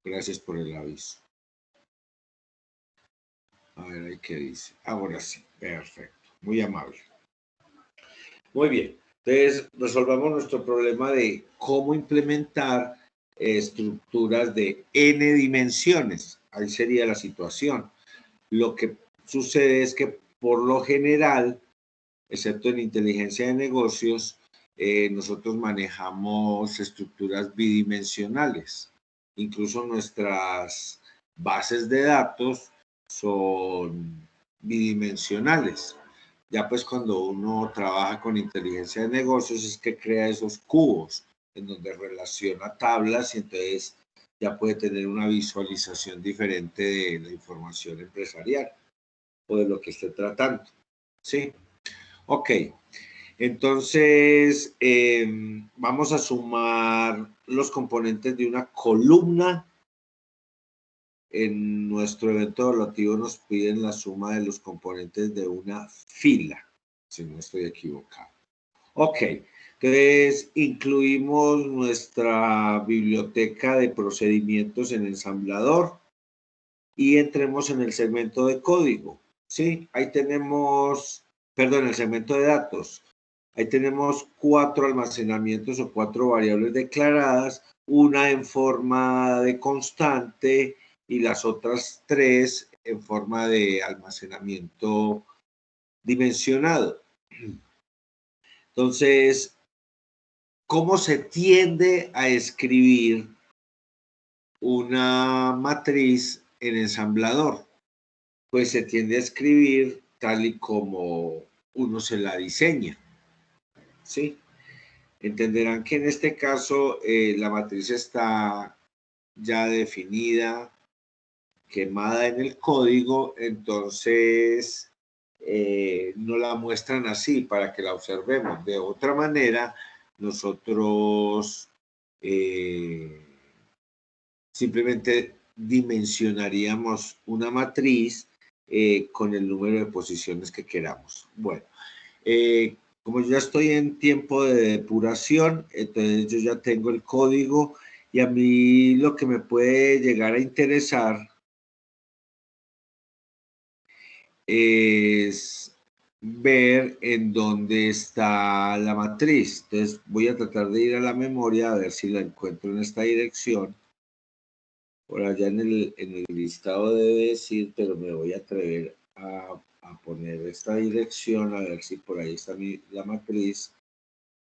Gracias por el aviso. A ver, ahí qué dice. Ahora sí, perfecto. Muy amable. Muy bien. Entonces, resolvamos nuestro problema de cómo implementar estructuras de n dimensiones. Ahí sería la situación. Lo que sucede es que, por lo general, excepto en inteligencia de negocios, nosotros manejamos estructuras bidimensionales. Incluso nuestras bases de datos son bidimensionales. Ya pues cuando uno trabaja con inteligencia de negocios es que crea esos cubos en donde relaciona tablas y entonces ya puede tener una visualización diferente de la información empresarial o de lo que esté tratando. ¿Sí? Ok. Entonces, vamos a sumar los componentes de una columna. En nuestro evento evaluativo nos piden la suma de los componentes de una fila, si no estoy equivocado. Ok, entonces incluimos nuestra biblioteca de procedimientos en ensamblador y entremos en el segmento de código. Sí, ahí tenemos, perdón, el segmento de datos. Ahí tenemos 4 almacenamientos o 4 variables declaradas, una en forma de constante y las otras 3 en forma de almacenamiento dimensionado. Entonces, ¿cómo se tiende a escribir una matriz en ensamblador? Pues se tiende a escribir tal y como uno se la diseña, ¿sí? Entenderán que en este caso la matriz está ya definida, quemada en el código, entonces no la muestran así para que la observemos. De otra manera, nosotros simplemente dimensionaríamos una matriz con el número de posiciones que queramos. Bueno, como yo ya estoy en tiempo de depuración, entonces yo ya tengo el código y a mí lo que me puede llegar a interesar es ver en dónde está la matriz. Entonces voy a tratar de ir a la memoria a ver si la encuentro en esta dirección. Por allá en el listado debe decir, pero me voy a atrever a poner esta dirección a ver si por ahí está la matriz.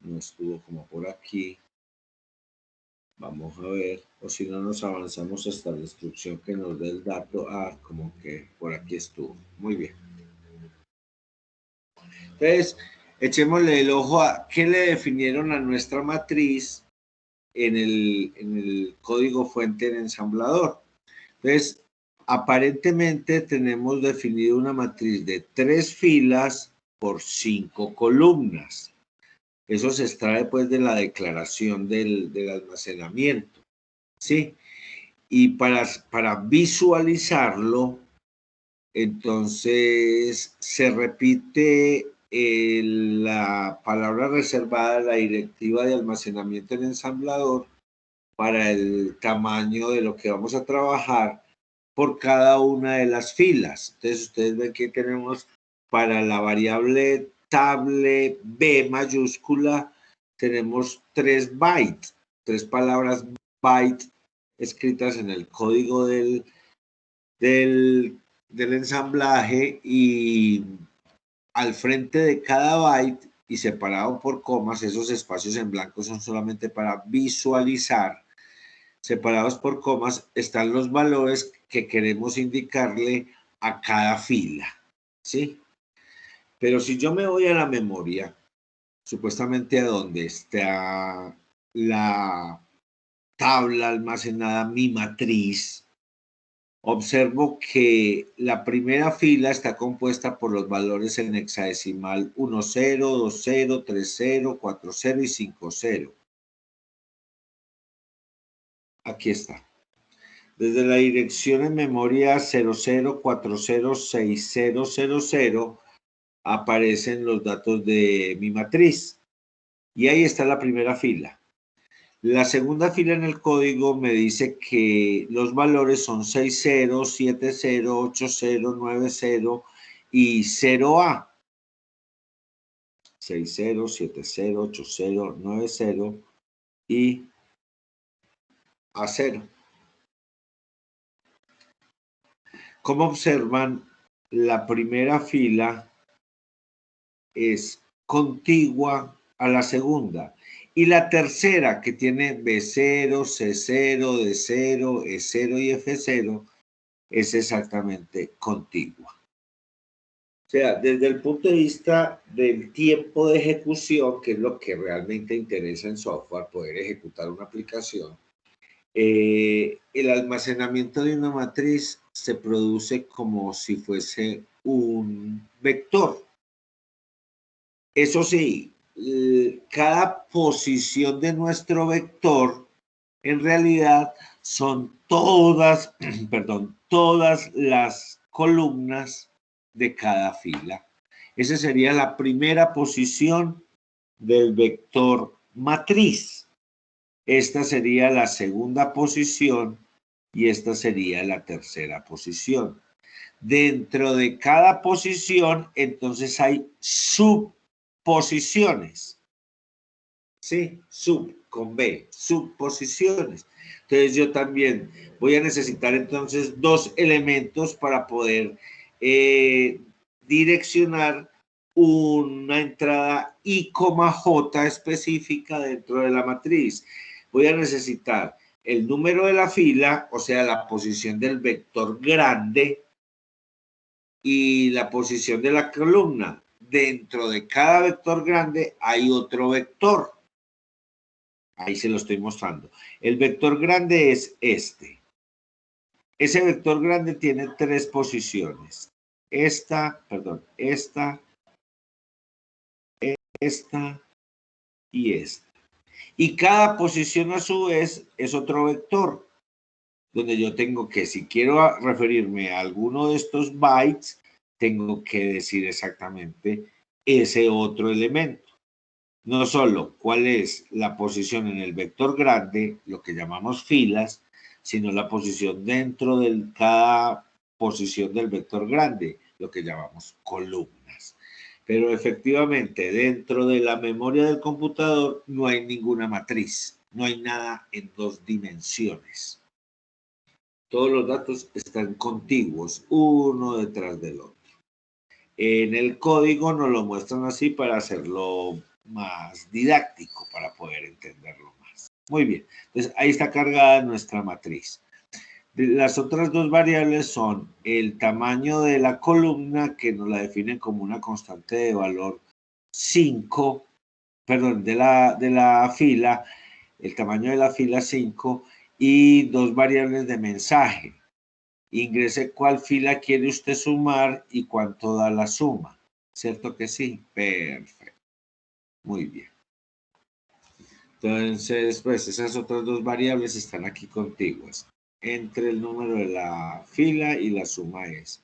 No estuvo como por aquí. Vamos a ver, o si no nos avanzamos hasta la instrucción que nos dé el dato. Ah, como que por aquí estuvo. Muy bien. Entonces, echémosle el ojo a qué le definieron a nuestra matriz en el código fuente en ensamblador. Entonces, aparentemente tenemos definido una matriz de 3 filas por 5 columnas. Eso se extrae pues de la declaración del almacenamiento, ¿sí? Y para visualizarlo, entonces se repite la palabra reservada de la directiva de almacenamiento en ensamblador para el tamaño de lo que vamos a trabajar por cada una de las filas. Entonces ustedes ven que tenemos para la variable table B mayúscula, tenemos 3 bytes, 3 palabras byte escritas en el código del ensamblaje y al frente de cada byte y separado por comas, esos espacios en blanco son solamente para visualizar. Separados por comas están los valores que queremos indicarle a cada fila, ¿sí? Pero si yo me voy a la memoria, supuestamente a donde está la tabla almacenada, mi matriz, observo que la primera fila está compuesta por los valores en hexadecimal 10, 20, 30, 40 y 50. Aquí está. Desde la dirección en memoria 00406000 aparecen los datos de mi matriz. Y ahí está la primera fila. La segunda fila en el código me dice que los valores son 60, 70, 80, 90 y 0A. 60, 70, 80, 90 y A0. Como observan, la primera fila es contigua a la segunda. Y la tercera, que tiene B0, C0, D0, E0 y F0, es exactamente contigua. O sea, desde el punto de vista del tiempo de ejecución, que es lo que realmente interesa en software, poder ejecutar una aplicación, el almacenamiento de una matriz se produce como si fuese un vector. Eso sí, cada posición de nuestro vector en realidad son todas, perdón, todas las columnas de cada fila. Esa sería la primera posición del vector matriz. Esta sería la segunda posición y esta sería la tercera posición. Dentro de cada posición, entonces hay subposiciones. ¿Sí? Con B, subposiciones. Entonces yo también voy a necesitar entonces dos elementos para poder direccionar una entrada I, J específica dentro de la matriz. Voy a necesitar el número de la fila, o sea, la posición del vector grande y la posición de la columna. Dentro de cada vector grande hay otro vector. Ahí se lo estoy mostrando. El vector grande es este. Ese vector grande tiene tres posiciones. Esta y esta. Y cada posición a su vez es otro vector, donde yo tengo que, si quiero referirme a alguno de estos bytes, tengo que decir exactamente ese otro elemento. No solo cuál es la posición en el vector grande, lo que llamamos filas, sino la posición dentro de cada posición del vector grande, lo que llamamos columnas. Pero efectivamente, dentro de la memoria del computador no hay ninguna matriz, no hay nada en dos dimensiones. Todos los datos están contiguos, uno detrás del otro. En el código nos lo muestran así para hacerlo más didáctico, para poder entenderlo más. Muy bien, entonces ahí está cargada nuestra matriz. Las otras dos variables son el tamaño de la columna, que nos la definen como una constante de valor 5, perdón, de la fila, el tamaño de la fila 5, y dos variables de mensaje. Ingrese cuál fila quiere usted sumar y cuánto da la suma. ¿Cierto que sí? Perfecto. Muy bien. Entonces, pues esas otras dos variables están aquí contiguas. Entre el número de la fila y la suma es.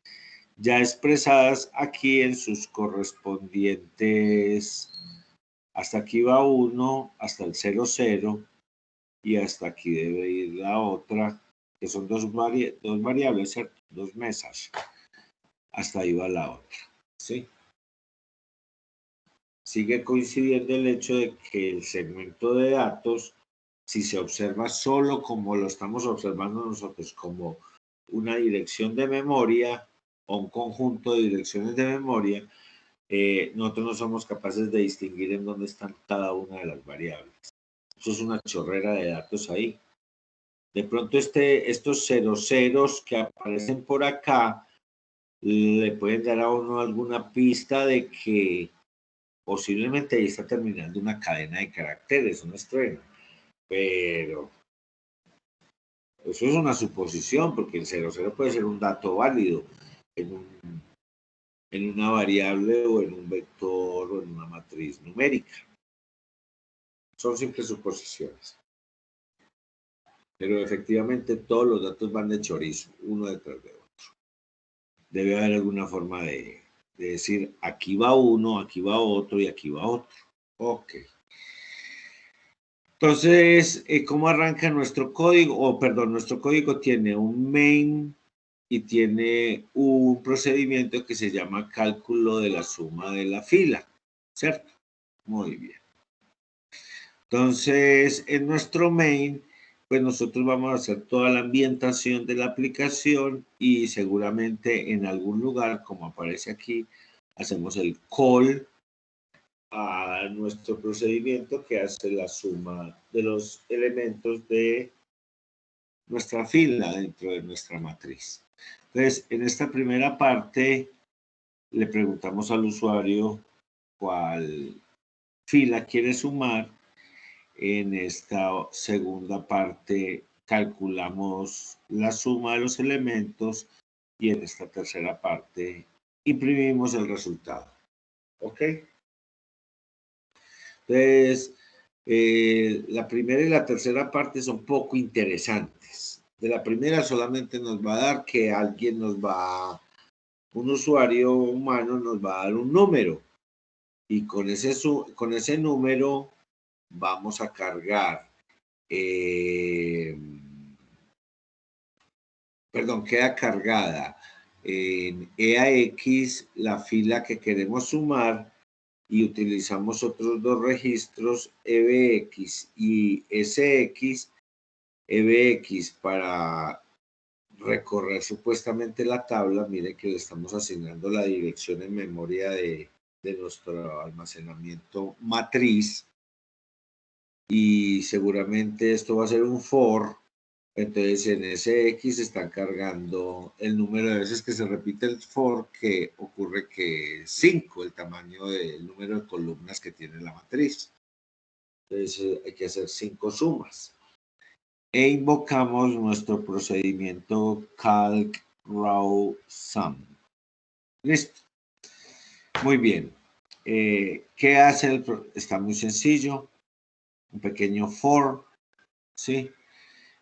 Ya expresadas aquí en sus correspondientes. Hasta aquí va 1, hasta el 0, 0. Y hasta aquí debe ir la otra, que son dos variables, ¿cierto? Dos mesas. Hasta ahí va la otra, ¿sí? Sigue coincidiendo el hecho de que el segmento de datos, si se observa solo como lo estamos observando nosotros, como una dirección de memoria o un conjunto de direcciones de memoria, nosotros no somos capaces de distinguir en dónde están cada una de las variables. Eso es una chorrera de datos ahí. De pronto estos ceros que aparecen por acá le pueden dar a uno alguna pista de que posiblemente ahí está terminando una cadena de caracteres, un estreno. Pero eso es una suposición, porque el 00 puede ser un dato válido en una variable o en un vector o en una matriz numérica. Son simples suposiciones. Pero efectivamente todos los datos van de chorizo, uno detrás de otro. Debe haber alguna forma de decir, aquí va uno, aquí va otro y aquí va otro. Ok. Entonces, ¿cómo arranca nuestro código? Perdón, nuestro código tiene un main y tiene un procedimiento que se llama cálculo de la suma de la fila, ¿cierto? Muy bien. Entonces, en nuestro main, pues nosotros vamos a hacer toda la ambientación de la aplicación y seguramente en algún lugar, como aparece aquí, hacemos el call a nuestro procedimiento que hace la suma de los elementos de nuestra fila dentro de nuestra matriz. Entonces, en esta primera parte, le preguntamos al usuario cuál fila quiere sumar. En esta segunda parte, calculamos la suma de los elementos y en esta tercera parte, imprimimos el resultado. ¿Ok? Entonces, la primera y la tercera parte son poco interesantes. De la primera solamente nos va a dar que alguien un usuario humano nos va a dar un número y con ese número vamos a cargar, queda cargada en EAX la fila que queremos sumar y utilizamos otros dos registros, EBX y SX, EBX para recorrer supuestamente la tabla. Miren que le estamos asignando la dirección en memoria de nuestro almacenamiento matriz y seguramente esto va a ser un for. Entonces en SX están cargando el número de veces que se repite el for, que ocurre que es 5, el tamaño del número de columnas que tiene la matriz. Entonces hay que hacer 5 sumas. E invocamos nuestro procedimiento calc raw sum. Listo. Muy bien. ¿Qué hace Está muy sencillo. Un pequeño for, ¿sí?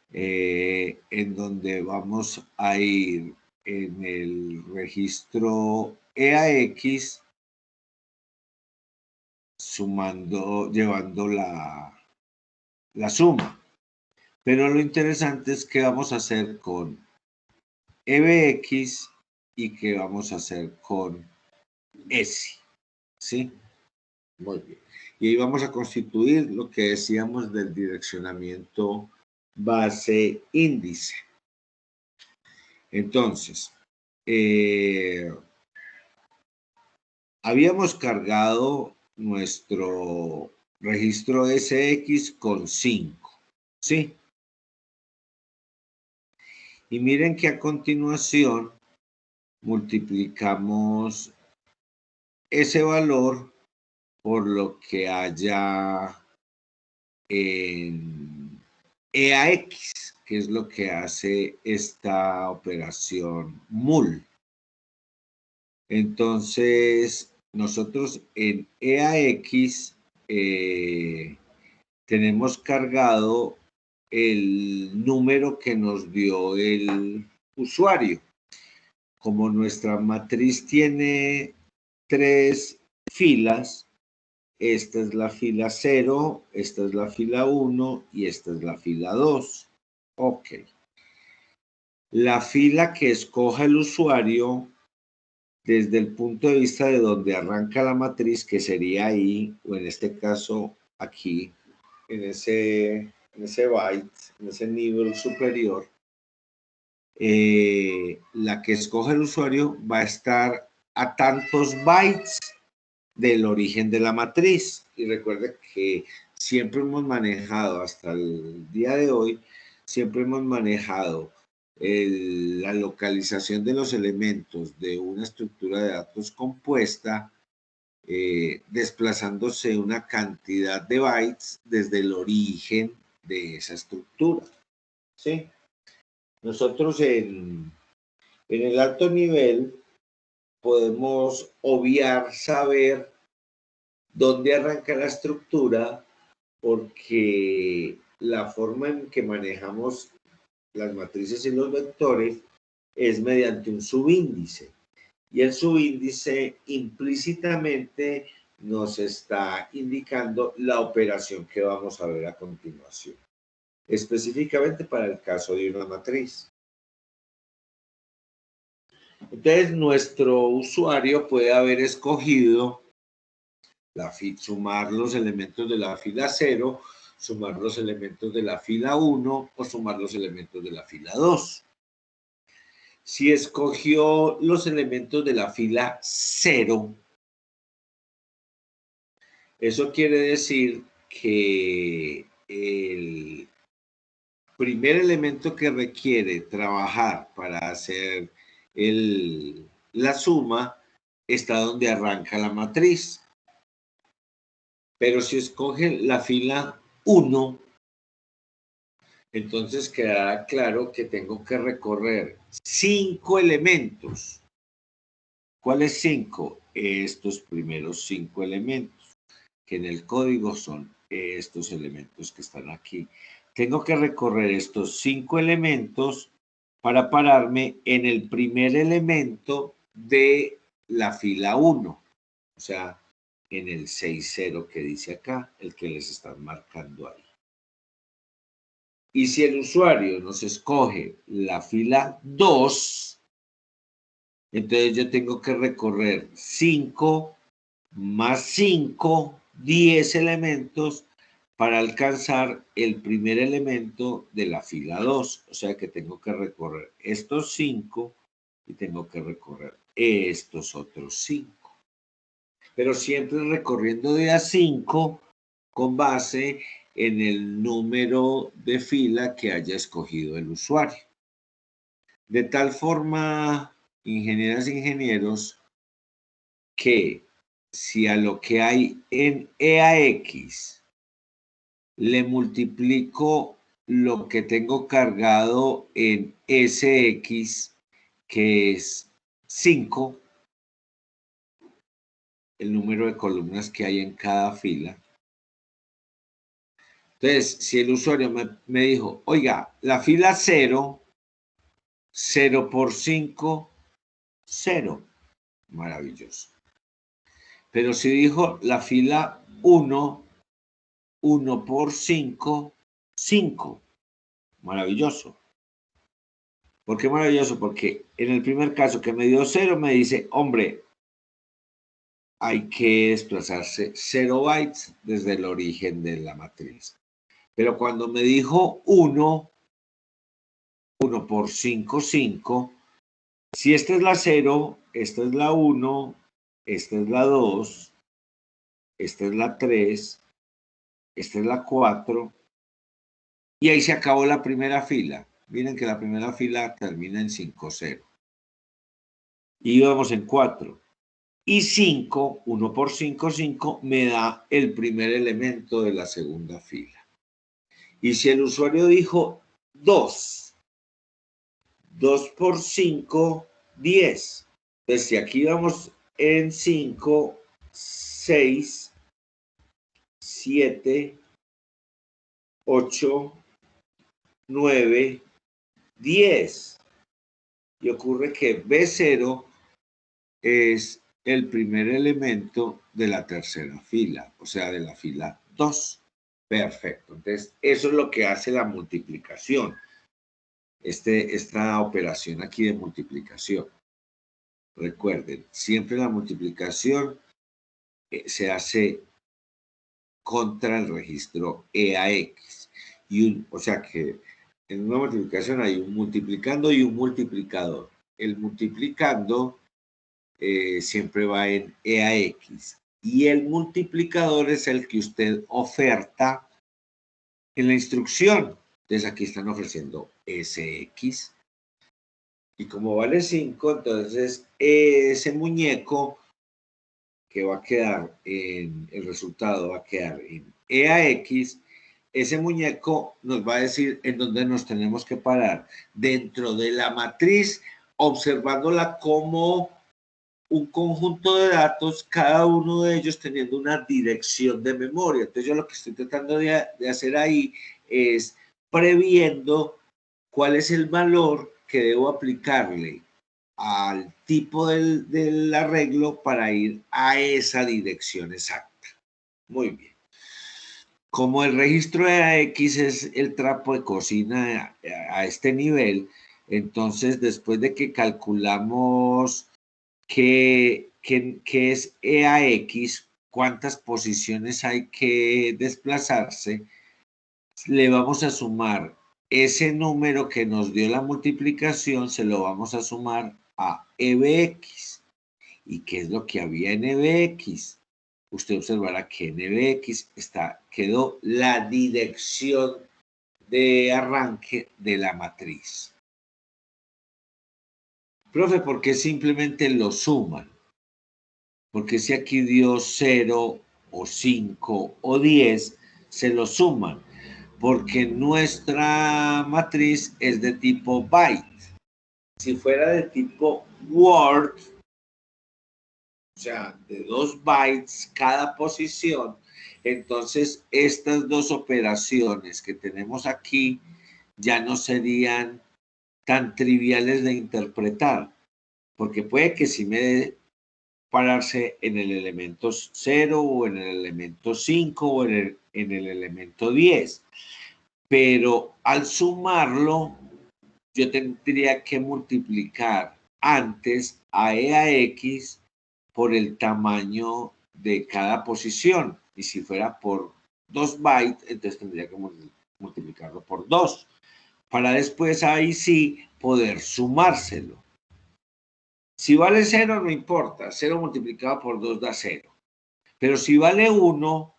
En donde vamos a ir en el registro EAX llevando la suma. Pero lo interesante es qué vamos a hacer con EBX y qué vamos a hacer con S, ¿sí? Muy bien. Y ahí vamos a constituir lo que decíamos del direccionamiento base índice. Entonces, habíamos cargado nuestro registro SX con 5, ¿sí? Y miren que a continuación multiplicamos ese valor por lo que haya en EAX, que es lo que hace esta operación mul. Entonces, nosotros en EAX tenemos cargado el número que nos dio el usuario. Como nuestra matriz tiene 3 filas, esta es la fila 0, esta es la fila 1 y esta es la fila 2. Ok. La fila que escoja el usuario desde el punto de vista de donde arranca la matriz, que sería ahí, o en este caso aquí, en ese byte, en ese nivel superior, la que escoja el usuario va a estar a tantos bytes del origen de la matriz. Y recuerde que siempre hemos manejado, hasta el día de hoy, siempre hemos manejado la localización de los elementos de una estructura de datos compuesta, desplazándose una cantidad de bytes desde el origen de esa estructura. ¿Sí? Nosotros en el alto nivel podemos obviar saber dónde arranca la estructura porque la forma en que manejamos las matrices y los vectores es mediante un subíndice. Y el subíndice implícitamente nos está indicando la operación que vamos a ver a continuación, específicamente para el caso de una matriz. Entonces, nuestro usuario puede haber escogido sumar los elementos de la fila 0, sumar los elementos de la fila 1 o sumar los elementos de la fila 2. Si escogió los elementos de la fila 0, eso quiere decir que el primer elemento que requiere trabajar para hacer la suma está donde arranca la matriz. Pero si escoge la fila 1, entonces quedará claro que tengo que recorrer 5 elementos. ¿Cuáles 5? Estos primeros 5 elementos, que en el código son estos elementos que están aquí. Tengo que recorrer estos 5 elementos para pararme en el primer elemento de la fila 1. O sea, en el 6.0 que dice acá, el que les están marcando ahí. Y si el usuario nos escoge la fila 2, entonces yo tengo que recorrer 5 más 5, 10 elementos para alcanzar el primer elemento de la fila 2. O sea que tengo que recorrer estos 5 y tengo que recorrer estos otros 5. Pero siempre recorriendo de a 5 con base en el número de fila que haya escogido el usuario. De tal forma, ingenieras e ingenieros, que si a lo que hay en EAX le multiplico lo que tengo cargado en SX, que es 5, el número de columnas que hay en cada fila. Entonces, si el usuario me dijo, oiga, la fila 0, 0 por 5, 0. Maravilloso. Pero si dijo la fila 1, 1 por 5, 5. Maravilloso. ¿Por qué maravilloso? Porque en el primer caso que me dio 0, me dice, hombre, hay que desplazarse 0 bytes desde el origen de la matriz. Pero cuando me dijo 1, 1 por 5, 5, si esta es la 0, esta es la 1, esta es la 2, esta es la 3, esta es la 4, y ahí se acabó la primera fila. Miren que la primera fila termina en 5, 0. Y íbamos en 4. Y 5, 1 por 5, 5, me da el primer elemento de la segunda fila. Y si el usuario dijo 2, 2 por 5, 10. Entonces, si aquí vamos en 5, 6, 7, 8, 9, 10. Y ocurre que B0 es el primer elemento de la tercera fila, o sea, de la fila 2. Perfecto. Entonces, eso es lo que hace la multiplicación. Esta operación aquí de multiplicación. Recuerden, siempre la multiplicación se hace contra el registro EAX. O sea que en una multiplicación hay un multiplicando y un multiplicador. El multiplicando siempre va en EAX. Y el multiplicador es el que usted oferta en la instrucción. Entonces aquí están ofreciendo SX. Y como vale 5, entonces ese muñeco que va a quedar el resultado va a quedar en EAX. Ese muñeco nos va a decir en dónde nos tenemos que parar dentro de la matriz, observándola como un conjunto de datos, cada uno de ellos teniendo una dirección de memoria. Entonces yo lo que estoy tratando de hacer ahí es previendo cuál es el valor que debo aplicarle al tipo del arreglo para ir a esa dirección exacta. Muy bien. Como el registro de AX es el trapo de cocina a este nivel, entonces después de que calculamos qué es EAX, cuántas posiciones hay que desplazarse, le vamos a sumar ese número que nos dio la multiplicación, se lo vamos a sumar a EBX. ¿Y qué es lo que había en EBX? Usted observará que en EBX quedó la dirección de arranque de la matriz. Profe, ¿por qué simplemente lo suman? Porque si aquí dio 0 o 5 o 10, se lo suman. Porque nuestra matriz es de tipo byte. Si fuera de tipo word, o sea, de 2 bytes cada posición, entonces estas dos operaciones que tenemos aquí ya no serían tan triviales de interpretar, porque puede que si me dé pararse en el elemento 0 o en el elemento 5 o en el elemento 10, pero al sumarlo yo tendría que multiplicar antes a E a X por el tamaño de cada posición. Y si fuera por 2 bytes, entonces tendría que multiplicarlo por 2. Para después ahí sí poder sumárselo. Si vale 0, no importa. 0 multiplicado por 2 da 0. Pero si vale 1,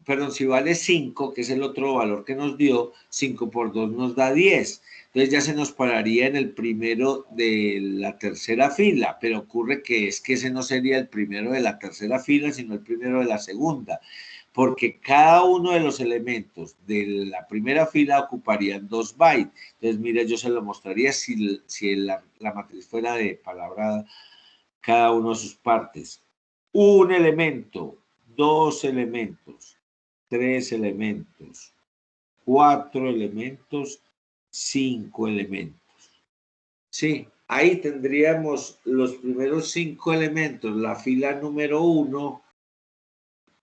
perdón, si vale 5, que es el otro valor que nos dio, 5 por 2 nos da 10. Entonces ya se nos pararía en el primero de la tercera fila, pero ocurre que es que ese no sería el primero de la tercera fila, sino el primero de la segunda, porque cada uno de los elementos de la primera fila ocuparían 2 bytes. Entonces, mire, yo se lo mostraría si la matriz fuera de palabra cada uno de sus partes. Un elemento, 2 elementos, 3 elementos, 4 elementos, 5 elementos. Sí, ahí tendríamos los primeros 5 elementos, la fila número 1,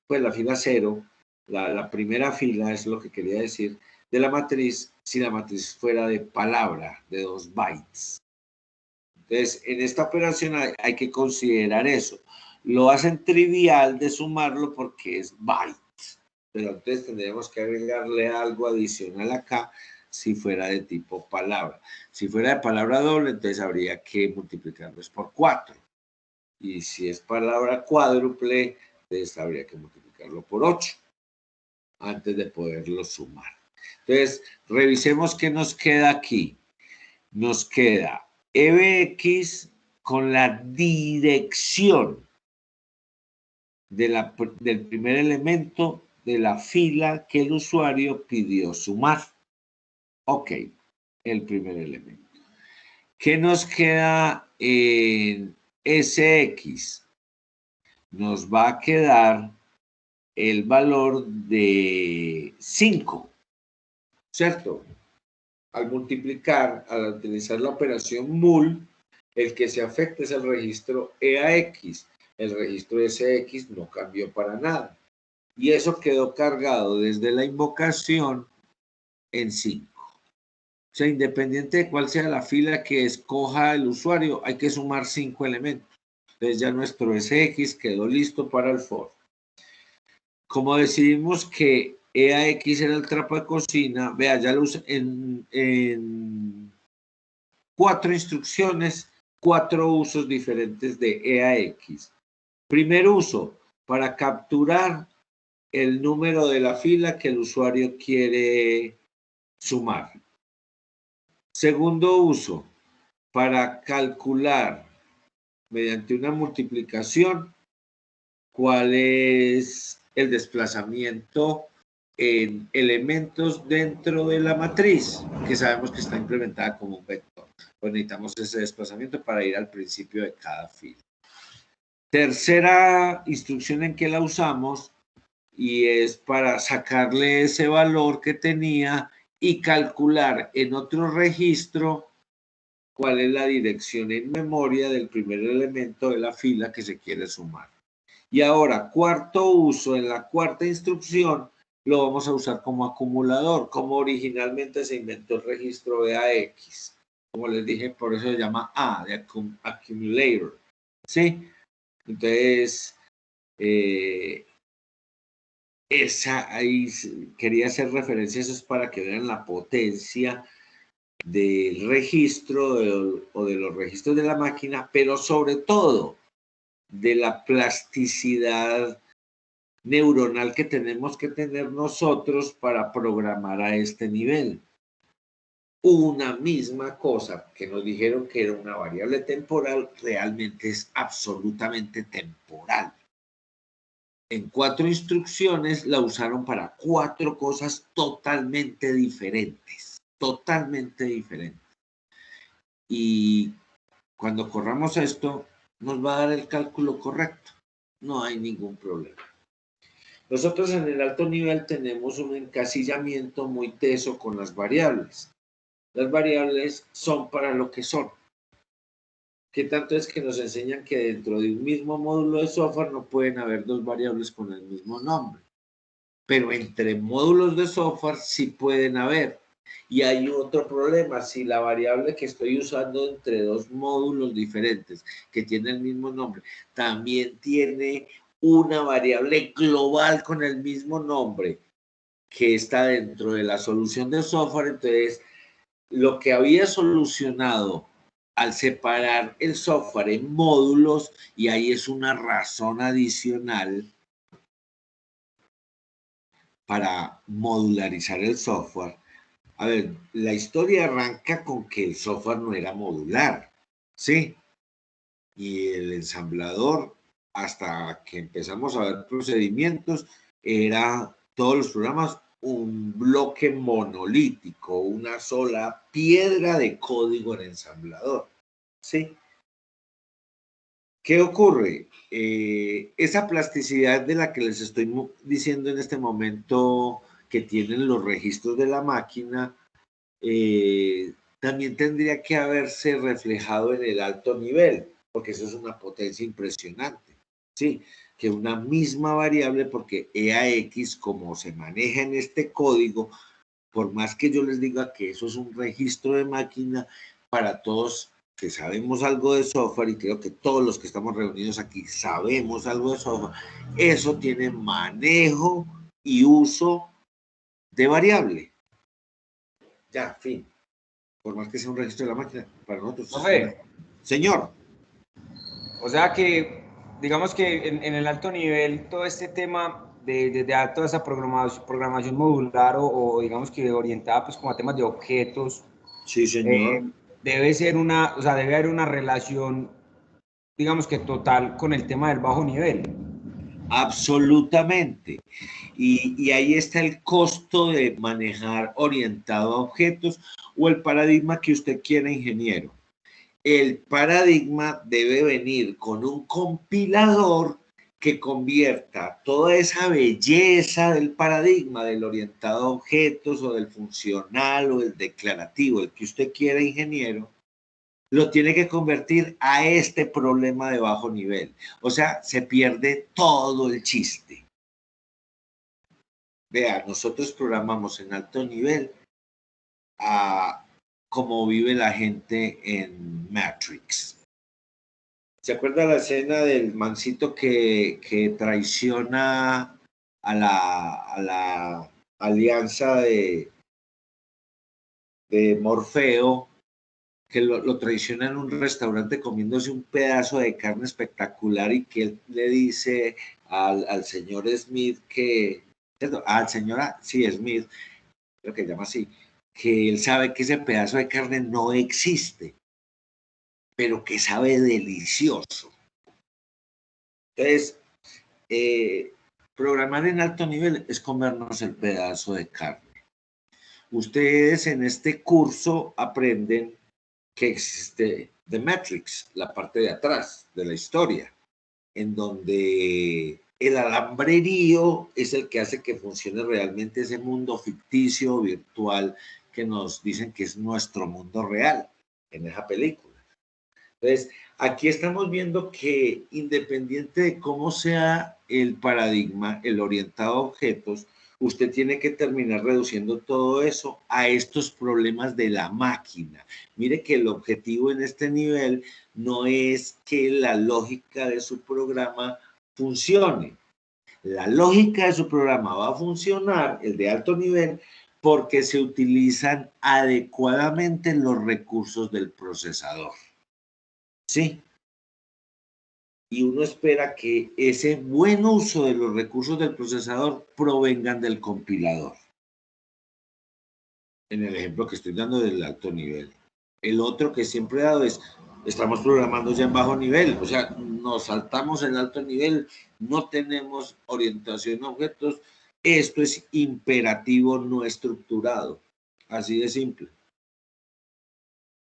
pues la fila 0, la primera fila es lo que quería decir, de la matriz, si la matriz fuera de palabra, de 2 bytes. Entonces, en esta operación hay que considerar eso. Lo hacen trivial de sumarlo porque es bytes, pero entonces tendríamos que agregarle algo adicional acá si fuera de tipo palabra. Si fuera de palabra doble, entonces habría que multiplicarlos por 4. Y si es palabra cuádruple, entonces habría que multiplicarlo por 8 antes de poderlo sumar. Entonces, revisemos qué nos queda aquí. Nos queda EBX con la dirección del primer elemento de la fila que el usuario pidió sumar. Ok, el primer elemento. ¿Qué nos queda en SX? Nos va a quedar el valor de 5, ¿cierto? Al multiplicar, al utilizar la operación mul, el que se afecta es el registro EAX. El registro SX no cambió para nada. Y eso quedó cargado desde la invocación en 5. O sea, independiente de cuál sea la fila que escoja el usuario, hay que sumar 5 elementos. Entonces ya nuestro SX quedó listo para el for. Como decidimos que EAX era el trapo de cocina, vea, ya lo usé en 4 instrucciones, 4 usos diferentes de EAX. Primer uso, para capturar el número de la fila que el usuario quiere sumar. Segundo uso, para calcular mediante una multiplicación cuál es el desplazamiento en elementos dentro de la matriz, que sabemos que está implementada como un vector. Pues necesitamos ese desplazamiento para ir al principio de cada fila. Tercera instrucción en que la usamos y es para sacarle ese valor que tenía y calcular en otro registro cuál es la dirección en memoria del primer elemento de la fila que se quiere sumar. Y ahora, cuarto uso, en la cuarta instrucción, lo vamos a usar como acumulador, como originalmente se inventó el registro de AX. Como les dije, por eso se llama A, de accumulator. ¿Sí? Entonces, ahí quería hacer referencia a eso, es para que vean la potencia del registro o de los registros de la máquina, pero sobre todo de la plasticidad neuronal que tenemos que tener nosotros para programar a este nivel. Una misma cosa que nos dijeron que era una variable temporal, realmente es absolutamente temporal. En 4 instrucciones la usaron para 4 cosas totalmente diferentes, totalmente diferentes. Y cuando corramos esto, nos va a dar el cálculo correcto. No hay ningún problema. Nosotros en el alto nivel tenemos un encasillamiento muy teso con las variables. Las variables son para lo que son. ¿Qué tanto es que nos enseñan que dentro de un mismo módulo de software no pueden haber 2 variables con el mismo nombre? Pero entre módulos de software sí pueden haber. Y hay otro problema, si la variable que estoy usando entre 2 módulos diferentes que tienen el mismo nombre, también tiene una variable global con el mismo nombre que está dentro de la solución de software, entonces lo que había solucionado al separar el software en módulos, y ahí es una razón adicional para modularizar el software. A ver, la historia arranca con que el software no era modular, ¿sí? Y el ensamblador, hasta que empezamos a ver procedimientos, era todos los programas un bloque monolítico, una sola piedra de código en ensamblador, ¿sí? ¿Qué ocurre? Esa plasticidad de la que les estoy diciendo en este momento que tienen los registros de la máquina, también tendría que haberse reflejado en el alto nivel, porque eso es una potencia impresionante, ¿sí? Que una misma variable, porque EAX, como se maneja en este código, por más que yo les diga que eso es un registro de máquina, para todos que sabemos algo de software, y creo que todos los que estamos reunidos aquí sabemos algo de software, eso tiene manejo y uso de variable. Ya, fin. Por más que sea un registro de la máquina, para nosotros es una... Señor. O sea que, digamos que en el alto nivel, todo este tema de toda esa programación modular o digamos que orientada pues como a temas de objetos, Sí, señor. debe ser o sea, debe haber una relación, digamos que total con el tema del bajo nivel. Absolutamente. Y ahí está el costo de manejar orientado a objetos o el paradigma que usted quiera, ingeniero. El paradigma debe venir con un compilador que convierta toda esa belleza del paradigma, del orientado a objetos o del funcional o del declarativo, el que usted quiera, ingeniero, lo tiene que convertir a este problema de bajo nivel. O sea, se pierde todo el chiste. Vea, nosotros programamos en alto nivel a cómo vive la gente en Matrix. ¿Se acuerda la escena del mancito que traiciona a la alianza de Morfeo, que lo traiciona en un restaurante comiéndose un pedazo de carne espectacular y que él le dice al señor Smith que, ¿cierto? Al señor, sí, Smith, creo que se llama así, que él sabe que ese pedazo de carne no existe, pero que sabe delicioso. Entonces, programar en alto nivel es comernos el pedazo de carne. Ustedes en este curso aprenden que existe The Matrix, la parte de atrás de la historia, en donde el alambrerío es el que hace que funcione realmente ese mundo ficticio, virtual, que nos dicen que es nuestro mundo real. en esa película. Entonces, aquí estamos viendo que independiente de cómo sea el paradigma, el orientado a objetos, usted tiene que terminar reduciendo todo eso a estos problemas de la máquina. Mire que el objetivo en este nivel no es que la lógica de su programa funcione. La lógica de su programa va a funcionar, el de alto nivel, porque se utilizan adecuadamente los recursos del procesador. ¿Sí? Y uno espera que ese buen uso de los recursos del procesador provengan del compilador. En el ejemplo que estoy dando del alto nivel. El otro que siempre he dado es, estamos programando ya en bajo nivel, o sea, nos saltamos el alto nivel, no tenemos orientación a objetos, esto es imperativo no estructurado, así de simple.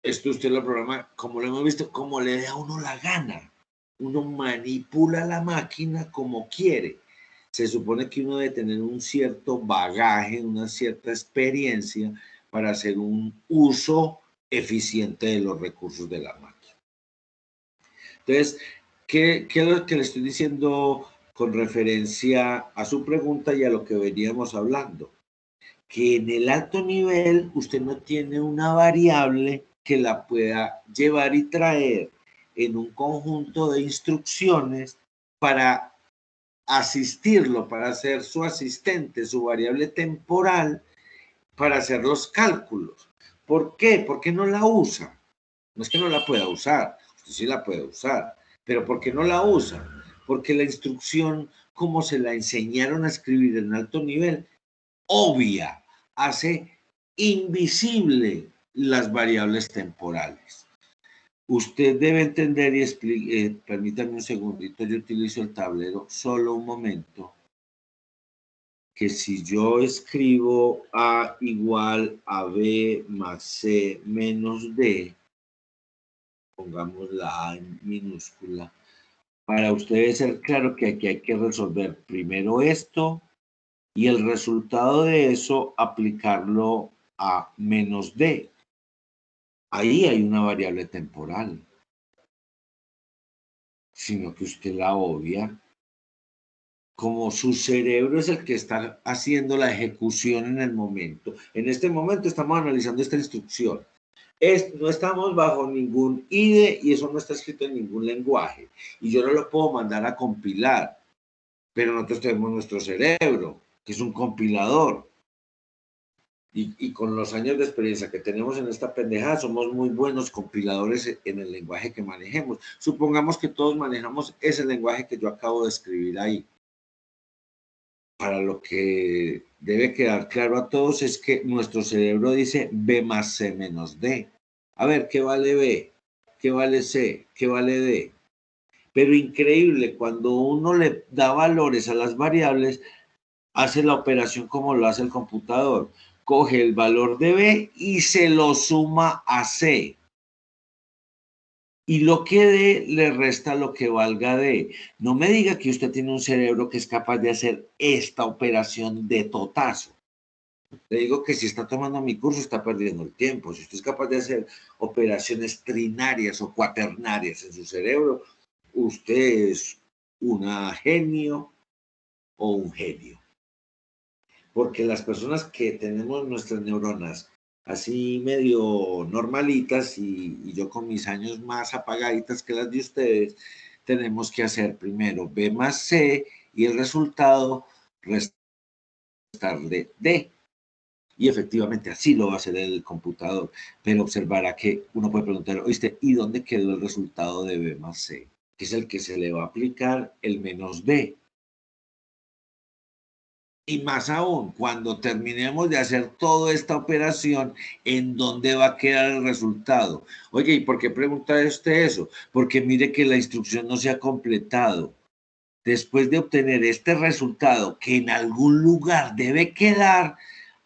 Esto usted lo programa, como lo hemos visto, como le dé a uno la gana. Uno manipula la máquina como quiere. Se supone que uno debe tener un cierto bagaje, una cierta experiencia para hacer un uso eficiente de los recursos de la máquina. Entonces, ¿qué es lo que le estoy diciendo con referencia a su pregunta y a lo que veníamos hablando? Que en el alto nivel usted no tiene una variable que la pueda llevar y traer en un conjunto de instrucciones para asistirlo, para ser su asistente, su variable temporal, para hacer los cálculos. ¿Por qué? Porque no la usa. No es que no la pueda usar, usted sí la puede usar, pero ¿por qué no la usa? Porque la instrucción, como se la enseñaron a escribir en alto nivel, obvia, hace invisible las variables temporales. Usted debe entender y permítame un segundito, yo utilizo el tablero, solo un momento, que si yo escribo A igual a B más C menos D, pongamos la A en minúscula, para ustedes ser claro que aquí hay que resolver primero esto y el resultado de eso aplicarlo a menos D. Ahí hay una variable temporal, sino que usted la obvia. Como su cerebro es el que está haciendo la ejecución en el momento. En este momento estamos analizando esta instrucción. No estamos bajo ningún IDE y eso no está escrito en ningún lenguaje. Y yo no lo puedo mandar a compilar, pero nosotros tenemos nuestro cerebro, que es un compilador. Y con los años de experiencia que tenemos en esta pendejada, somos muy buenos compiladores en el lenguaje que manejemos. Supongamos que todos manejamos ese lenguaje que yo acabo de escribir ahí. Para lo que debe quedar claro a todos es que nuestro cerebro dice B más C menos D. A ver, ¿qué vale B? ¿Qué vale C? ¿Qué vale D? Pero increíble, cuando uno le da valores a las variables, hace la operación como lo hace el computador. Coge el valor de B y se lo suma a C. Y lo que D le resta lo que valga D. No me diga que usted tiene un cerebro que es capaz de hacer esta operación de totazo. Le digo que si está tomando mi curso está perdiendo el tiempo. Si usted es capaz de hacer operaciones trinarias o cuaternarias en su cerebro, usted es una genio o un genio. Porque las personas que tenemos nuestras neuronas así medio normalitas y yo con mis años más apagaditas que las de ustedes, tenemos que hacer primero B más C y el resultado restarle D. Y efectivamente así lo va a hacer el computador, pero observará que uno puede preguntar, oíste, ¿y dónde quedó el resultado de B más C? Que es el que se le va a aplicar el menos D. Y más aún, cuando terminemos de hacer toda esta operación, ¿en dónde va a quedar el resultado? Oye, ¿y por qué pregunta usted eso? Porque mire que la instrucción no se ha completado. Después de obtener este resultado, que en algún lugar debe quedar,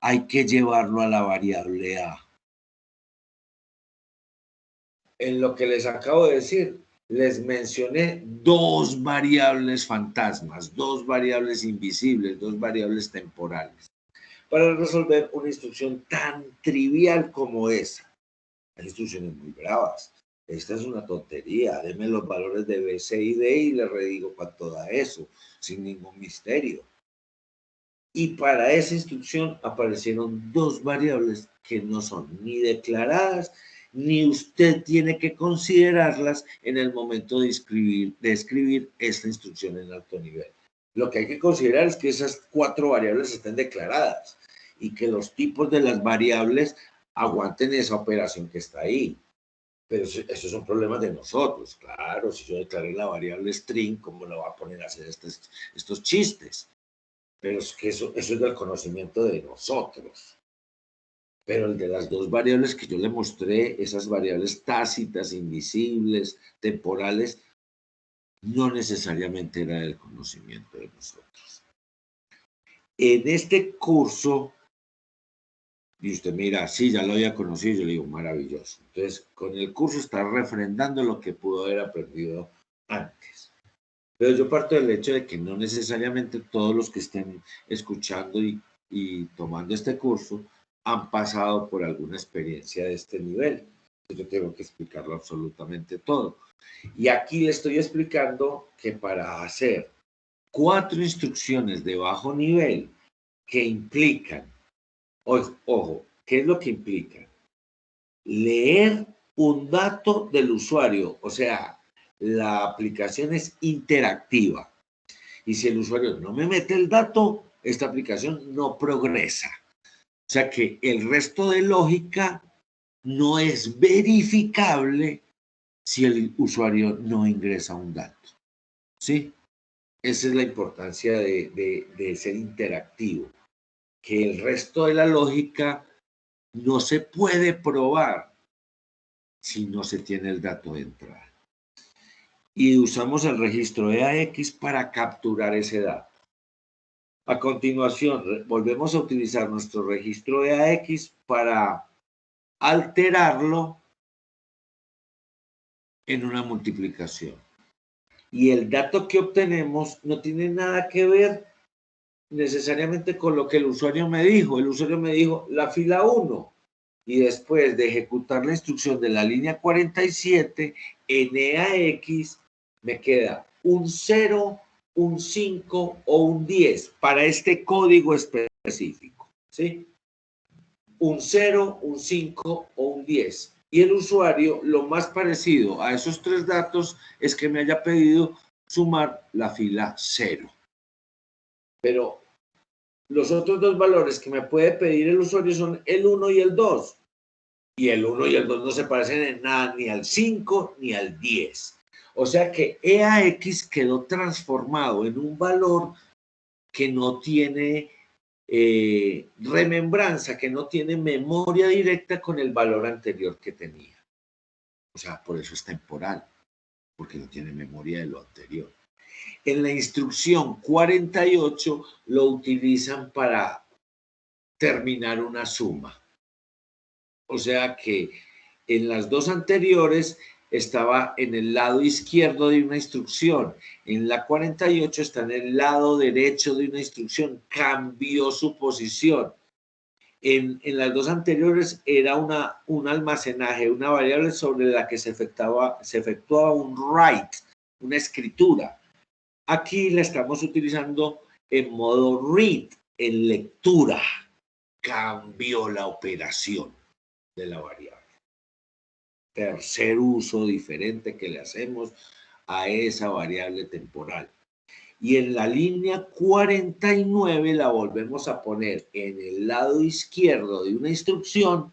hay que llevarlo a la variable A. En lo que les acabo de decir, les mencioné dos variables fantasmas, dos variables invisibles, dos variables temporales, para resolver una instrucción tan trivial como esa. Hay instrucciones muy bravas. Esta es una tontería. Deme los valores de B, C y D y le redigo cuánto da eso, sin ningún misterio. Y para esa instrucción aparecieron dos variables que no son ni declaradas, ni usted tiene que considerarlas en el momento de escribir esta instrucción en alto nivel. Lo que hay que considerar es que esas cuatro variables estén declaradas y que los tipos de las variables aguanten esa operación que está ahí. Pero esos son problemas de nosotros. Claro, si yo declaré la variable string, ¿cómo lo va a poner a hacer estos chistes? Pero es que eso es del conocimiento de nosotros. Pero el de las dos variables que yo le mostré, esas variables tácitas, invisibles, temporales, no necesariamente era del conocimiento de nosotros. En este curso, y usted mira, sí, ya lo había conocido, yo le digo, maravilloso. Entonces, con el curso está refrendando lo que pudo haber aprendido antes. Pero yo parto del hecho de que no necesariamente todos los que estén escuchando y tomando este curso han pasado por alguna experiencia de este nivel. Yo tengo que explicarlo absolutamente todo. Y aquí le estoy explicando que para hacer 4 instrucciones de bajo nivel que implican, ojo, ¿qué es lo que implica? Leer un dato del usuario, o sea, la aplicación es interactiva. Y si el usuario no me mete el dato, esta aplicación no progresa. O sea que el resto de lógica no es verificable si el usuario no ingresa un dato. ¿Sí? Esa es la importancia de ser interactivo. Que el resto de la lógica no se puede probar si no se tiene el dato de entrada. Y usamos el registro EAX para capturar ese dato. A continuación, volvemos a utilizar nuestro registro EAX para alterarlo en una multiplicación. Y el dato que obtenemos no tiene nada que ver necesariamente con lo que el usuario me dijo. El usuario me dijo la fila 1 y después de ejecutar la instrucción de la línea 47 en EAX me queda un 0, un 5 o un 10 para este código específico, ¿sí? Un 0, un 5 o un 10. Y el usuario, lo más parecido a esos tres datos es que me haya pedido sumar la fila 0. Pero los otros dos valores que me puede pedir el usuario son el 1 y el 2. Y el 1 y el 2 no se parecen en nada ni al 5 ni al 10. O sea que EAX quedó transformado en un valor que no tiene remembranza, que no tiene memoria directa con el valor anterior que tenía. O sea, por eso es temporal, porque no tiene memoria de lo anterior. En la instrucción 48 lo utilizan para terminar una suma. O sea que en las dos anteriores estaba en el lado izquierdo de una instrucción. En la 48 está en el lado derecho de una instrucción. Cambió su posición. En las dos anteriores era un almacenaje, una variable sobre la que se efectuaba un write, una escritura. Aquí la estamos utilizando en modo read, en lectura. Cambió la operación de la variable. Tercer uso diferente que le hacemos a esa variable temporal. Y en la línea 49 la volvemos a poner en el lado izquierdo de una instrucción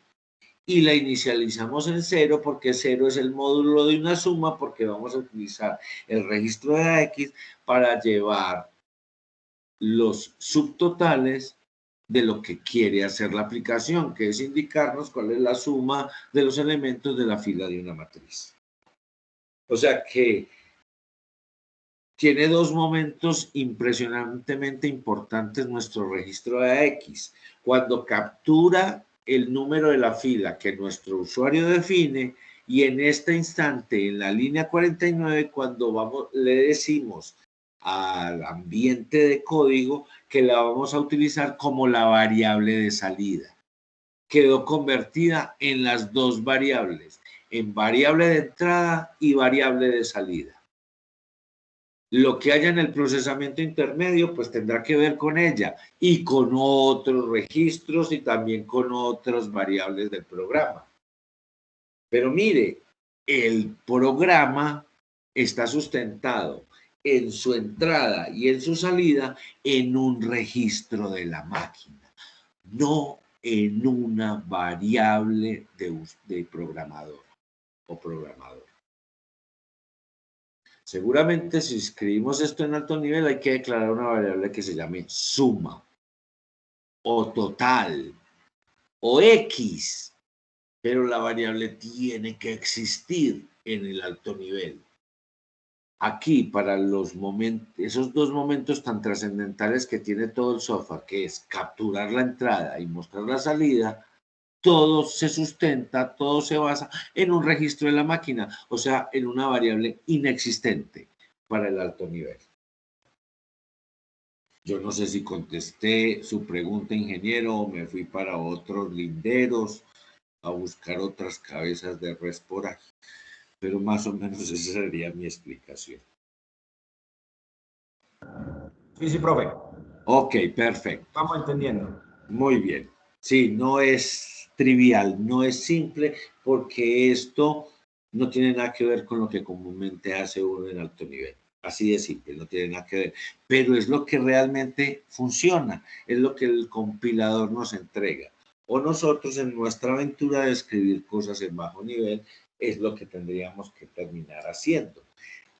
y la inicializamos en 0 porque 0 es el módulo de una suma porque vamos a utilizar el registro de AX para llevar los subtotales de lo que quiere hacer la aplicación, que es indicarnos cuál es la suma de los elementos de la fila de una matriz. O sea que tiene dos momentos impresionantemente importantes nuestro registro de AX. Cuando captura el número de la fila que nuestro usuario define y en este instante, en la línea 49, cuando le decimos al ambiente de código que la vamos a utilizar como la variable de salida. quedó convertida en las dos variables, en variable de entrada y variable de salida. Lo que haya en el procesamiento intermedio, pues tendrá que ver con ella y con otros registros y también con otras variables del programa. Pero mire, el programa está sustentado en su entrada y en su salida en un registro de la máquina, no en una variable de programador o programador. Seguramente si escribimos esto en alto nivel hay que declarar una variable que se llame suma o total o X, pero la variable tiene que existir en el alto nivel. Aquí, para esos dos momentos tan trascendentales que tiene todo el software, que es capturar la entrada y mostrar la salida, todo se sustenta, todo se basa en un registro de la máquina, o sea, en una variable inexistente para el alto nivel. Yo no sé si contesté su pregunta, ingeniero, o me fui para otros linderos a buscar otras cabezas de res por ahí, pero más o menos esa sería mi explicación. Sí, sí, profe. Ok, perfecto. Vamos entendiendo. Muy bien. Sí, no es trivial, no es simple, porque esto no tiene nada que ver con lo que comúnmente hace uno en alto nivel. Así de simple, no tiene nada que ver. Pero es lo que realmente funciona, es lo que el compilador nos entrega. O nosotros en nuestra aventura de escribir cosas en bajo nivel, es lo que tendríamos que terminar haciendo.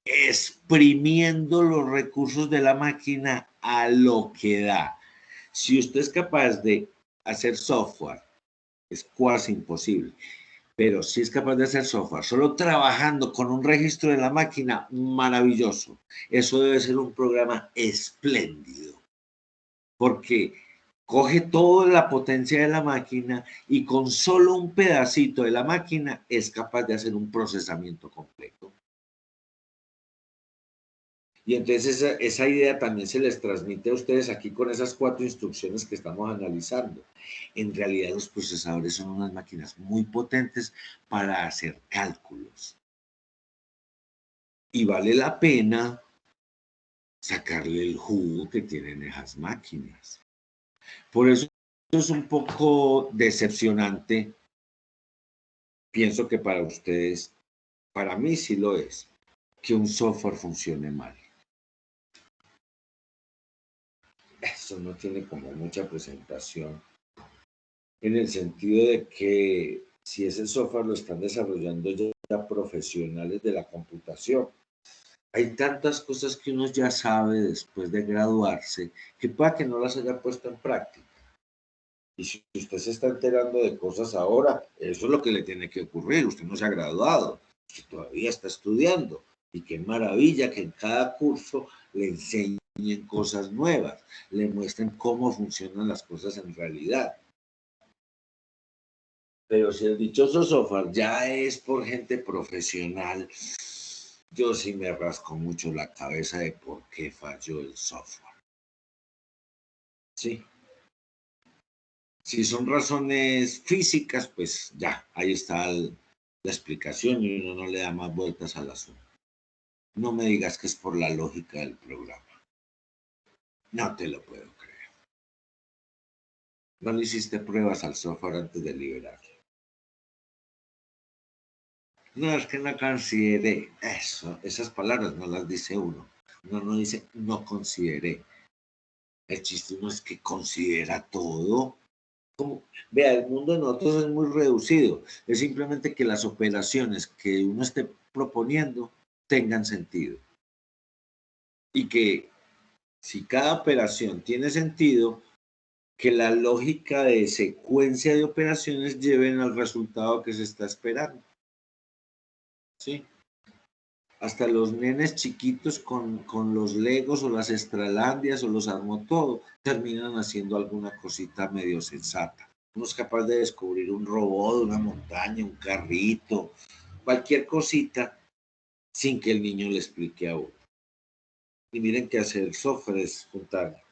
Exprimiendo los recursos de la máquina a lo que da. Si usted es capaz de hacer software, es casi imposible, pero si es capaz de hacer software solo trabajando con un registro de la máquina, maravilloso. Eso debe ser un programa espléndido, porque coge toda la potencia de la máquina y con solo un pedacito de la máquina es capaz de hacer un procesamiento completo. Y entonces esa idea también se les transmite a ustedes aquí con esas 4 instrucciones que estamos analizando. En realidad los procesadores son unas máquinas muy potentes para hacer cálculos. Y vale la pena sacarle el jugo que tienen esas máquinas. Por eso es un poco decepcionante. Pienso que para ustedes, para mí sí lo es, que un software funcione mal. Eso no tiene como mucha presentación, en el sentido de que si ese software lo están desarrollando ya profesionales de la computación, hay tantas cosas que uno ya sabe después de graduarse que pueda que no las haya puesto en práctica. Y si usted se está enterando de cosas ahora, eso es lo que le tiene que ocurrir. Usted no se ha graduado, usted todavía está estudiando. Y qué maravilla que en cada curso le enseñen cosas nuevas, le muestren cómo funcionan las cosas en realidad. Pero si el dichoso software ya es por gente profesional, yo sí me rasco mucho la cabeza de por qué falló el software. Sí. Si son razones físicas, pues ya, ahí está la explicación y uno no le da más vueltas al asunto. No me digas que es por la lógica del programa. No te lo puedo creer. No le hiciste pruebas al software antes de liberarlo. No, es que no consideré eso. Esas palabras no las dice uno. Uno no dice no consideré. El chiste no es que considera todo. Como, vea, el de nosotros es muy reducido. Es simplemente que las operaciones que uno esté proponiendo tengan sentido. Y que si cada operación tiene sentido, que la lógica de secuencia de operaciones lleven al resultado que se está esperando. ¿Sí? Hasta los nenes chiquitos con los Legos o las Extralandias o los Armó Todo terminan haciendo alguna cosita medio sensata. Uno es capaz de descubrir un robot, una montaña, un carrito, cualquier cosita sin que el niño le explique a uno. Y miren que hacer software es juntar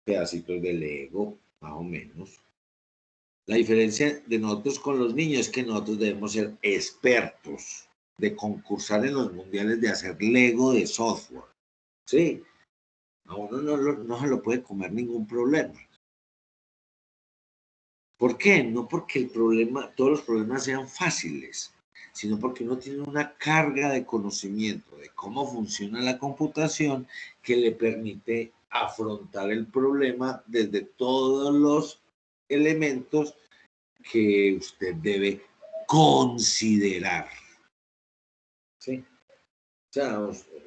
pedacitos de Lego, más o menos. La diferencia de nosotros con los niños es que nosotros debemos ser expertos de concursar en los mundiales de hacer Lego de software. Sí, a uno no se lo puede comer ningún problema. ¿Por qué? No porque todos los problemas sean fáciles, sino porque uno tiene una carga de conocimiento de cómo funciona la computación que le permite afrontar el problema desde todos los elementos que usted debe considerar. ¿Sí? O sea,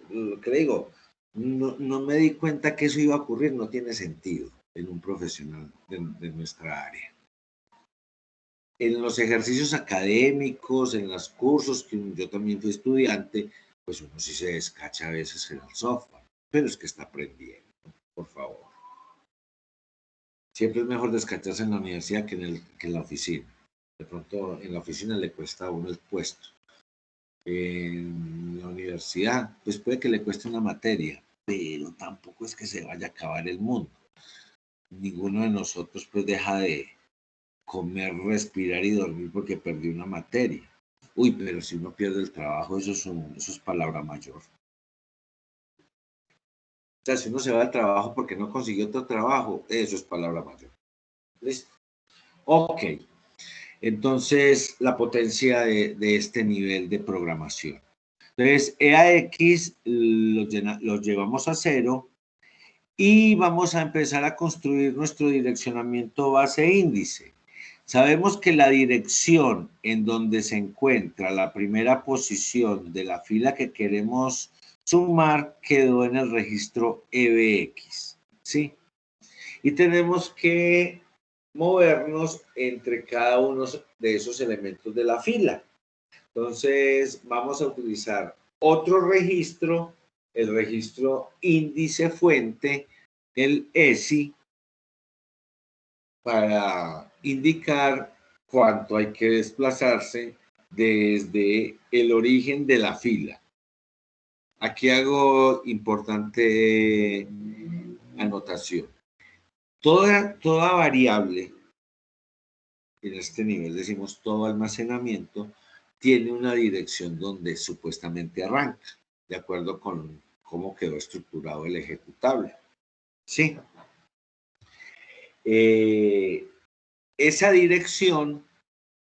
lo que le digo, no me di cuenta que eso iba a ocurrir, no tiene sentido en un profesional de nuestra área. En los ejercicios académicos, en los cursos, que yo también fui estudiante, pues uno sí se descacha a veces en el software, pero es que está aprendiendo, por favor. Siempre es mejor descacharse en la universidad que en la oficina. De pronto en la oficina le cuesta a uno el puesto. En la universidad, pues puede que le cueste una materia, pero tampoco es que se vaya a acabar el mundo. Ninguno de nosotros pues deja de comer, respirar y dormir porque perdió una materia. Uy, pero si uno pierde el trabajo, eso es palabra mayor. O sea, si uno se va al trabajo porque no consiguió otro trabajo, eso es palabra mayor. ¿Listo? Ok. Entonces, la potencia de este nivel de programación. Entonces, EAX los llevamos a 0 y vamos a empezar a construir nuestro direccionamiento base índice. Sabemos que la dirección en donde se encuentra la primera posición de la fila que queremos sumar quedó en el registro EBX, ¿sí? Y tenemos que movernos entre cada uno de esos elementos de la fila. Entonces, vamos a utilizar otro registro, el registro índice fuente, el ESI, para indicar cuánto hay que desplazarse desde el origen de la fila. Aquí hago importante anotación. Toda variable, en este nivel decimos todo almacenamiento, tiene una dirección donde supuestamente arranca, de acuerdo con cómo quedó estructurado el ejecutable. Sí. Esa dirección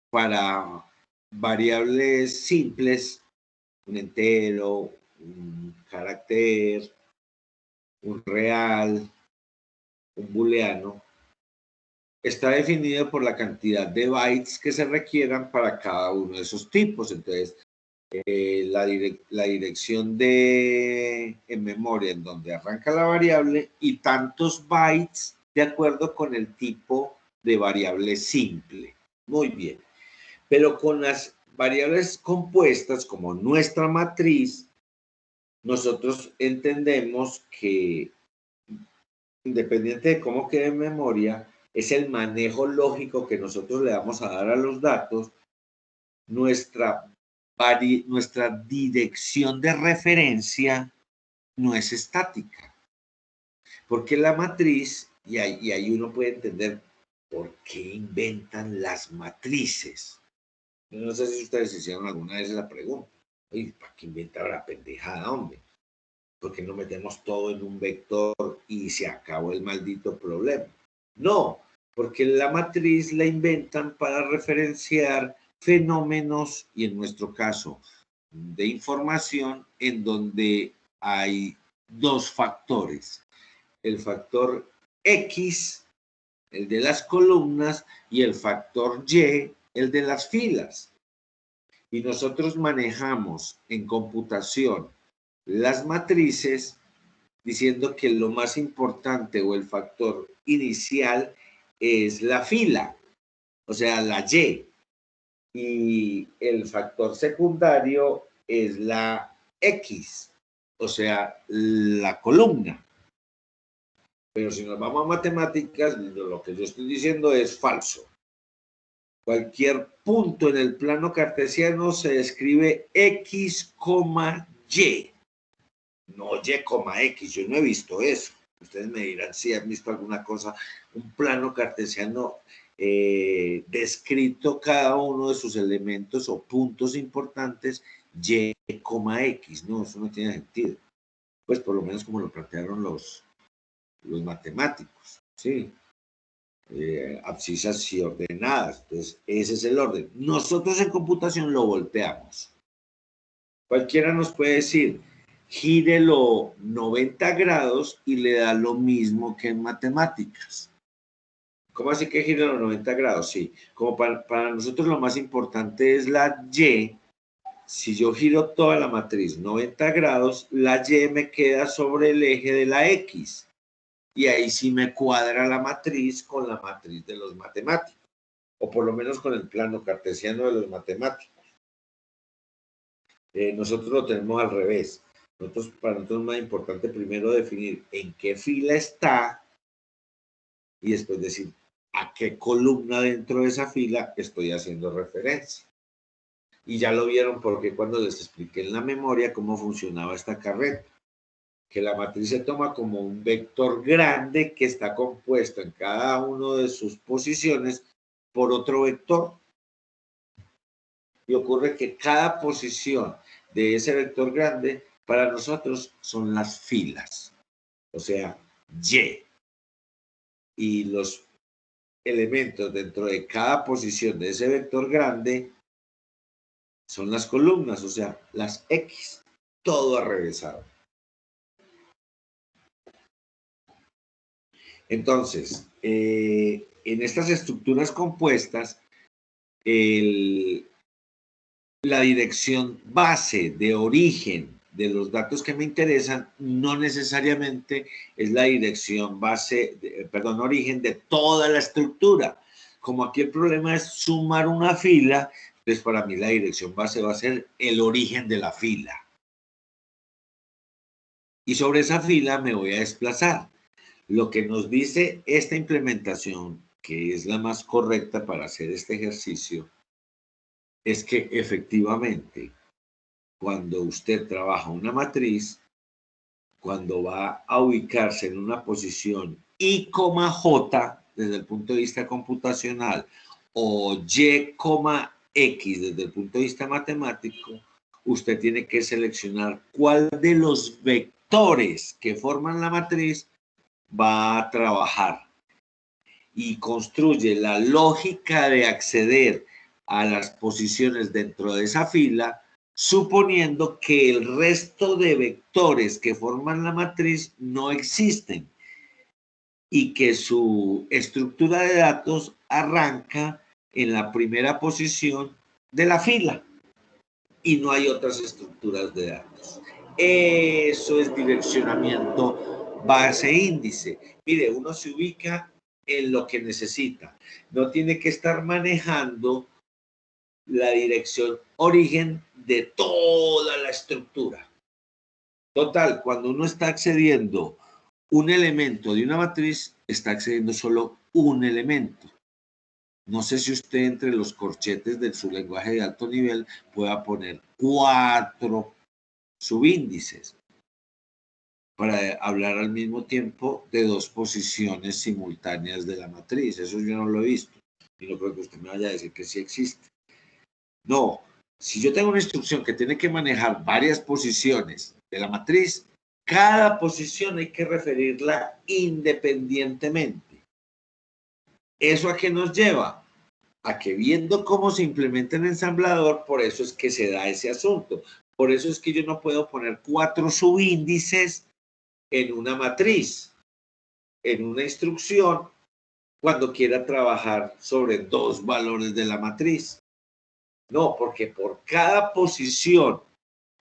para variables simples, un entero, un carácter, un real, un booleano, está definido por la cantidad de bytes que se requieran para cada uno de esos tipos. Entonces, la dirección en memoria en donde arranca la variable y tantos bytes de acuerdo con el tipo de variable simple. Muy bien. Pero con las variables compuestas, como nuestra matriz, nosotros entendemos que, independiente de cómo quede en memoria, es el manejo lógico que nosotros le vamos a dar a los datos, nuestra dirección de referencia no es estática. Porque la matriz, y ahí uno puede entender por qué inventan las matrices. Yo no sé si ustedes hicieron alguna vez la pregunta. Oye, ¿para qué inventar la pendejada, hombre? ¿Por qué no metemos todo en un vector y se acabó el maldito problema? No, porque la matriz la inventan para referenciar fenómenos, y en nuestro caso, de información, en donde hay dos factores. El factor X, el de las columnas, y el factor Y, el de las filas. Y nosotros manejamos en computación las matrices diciendo que lo más importante o el factor inicial es la fila, o sea, la Y. Y el factor secundario es la X, o sea, la columna. Pero si nos vamos a matemáticas, lo que yo estoy diciendo es falso. Cualquier punto en el plano cartesiano se escribe X, Y. No Y, X. Yo no he visto eso. Ustedes me dirán si han visto alguna cosa, un plano cartesiano descrito cada uno de sus elementos o puntos importantes y, x, no, eso no tiene sentido. Pues por lo menos como lo plantearon los matemáticos, ¿sí? Abscisas y ordenadas. Entonces, ese es el orden. Nosotros en computación lo volteamos. Cualquiera nos puede decir, gírelo 90 grados y le da lo mismo que en matemáticas. ¿Cómo así que gírelo 90 grados? Sí, como para nosotros lo más importante es la Y. Si yo giro toda la matriz 90 grados, la Y me queda sobre el eje de la X. Y ahí sí me cuadra la matriz con la matriz de los matemáticos, o por lo menos con el plano cartesiano de los matemáticos. Nosotros lo tenemos al revés. Para nosotros es más importante primero definir en qué fila está y después decir a qué columna dentro de esa fila estoy haciendo referencia. Y ya lo vieron porque cuando les expliqué en la memoria cómo funcionaba esta carreta, que la matriz se toma como un vector grande que está compuesto en cada una de sus posiciones por otro vector. Y ocurre que cada posición de ese vector grande para nosotros son las filas, o sea, Y. Y los elementos dentro de cada posición de ese vector grande son las columnas, o sea, las X, todo arrevesado. Entonces, en estas estructuras compuestas, la dirección base de origen de los datos que me interesan no necesariamente es la dirección base, origen de toda la estructura. Como aquí el problema es sumar una fila, entonces para mí la dirección base va a ser el origen de la fila. Y sobre esa fila me voy a desplazar. Lo que nos dice esta implementación, que es la más correcta para hacer este ejercicio, es que efectivamente, cuando usted trabaja una matriz, cuando va a ubicarse en una posición I, J desde el punto de vista computacional o Y, X desde el punto de vista matemático, usted tiene que seleccionar cuál de los vectores que forman la matriz va a trabajar y construye la lógica de acceder a las posiciones dentro de esa fila, suponiendo que el resto de vectores que forman la matriz no existen y que su estructura de datos arranca en la primera posición de la fila y no hay otras estructuras de datos. Eso es direccionamiento base índice. Mire, uno se ubica en lo que necesita. No tiene que estar manejando la dirección origen de toda la estructura. Total, cuando uno está accediendo un elemento de una matriz, está accediendo solo un elemento. No sé si usted entre los corchetes de su lenguaje de alto nivel pueda poner 4 subíndices para hablar al mismo tiempo de 2 posiciones simultáneas de la matriz. Eso yo no lo he visto y no creo que usted me vaya a decir que sí existe. No, si yo tengo una instrucción que tiene que manejar varias posiciones de la matriz, cada posición hay que referirla independientemente. ¿Eso a qué nos lleva? A que viendo cómo se implementa en ensamblador, por eso es que se da ese asunto. Por eso es que yo no puedo poner 4 subíndices en una matriz, en una instrucción, cuando quiera trabajar sobre 2 valores de la matriz. No, porque por cada posición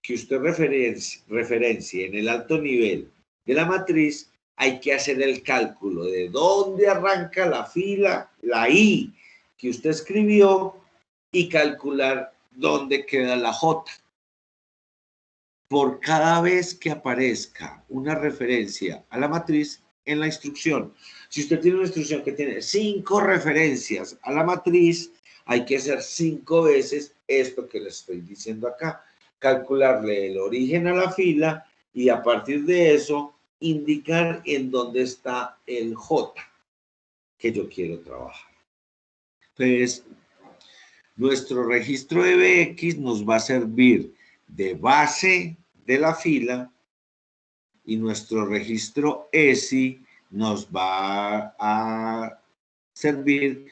que usted referencie en el alto nivel de la matriz, hay que hacer el cálculo de dónde arranca la fila, la I que usted escribió, y calcular dónde queda la J. Por cada vez que aparezca una referencia a la matriz en la instrucción. Si usted tiene una instrucción que tiene 5 referencias a la matriz, hay que hacer 5 veces esto que les estoy diciendo acá. Calcularle el origen a la fila y a partir de eso indicar en dónde está el J que yo quiero trabajar. Entonces, nuestro registro de BX nos va a servir de base de la fila y nuestro registro ESI nos va a servir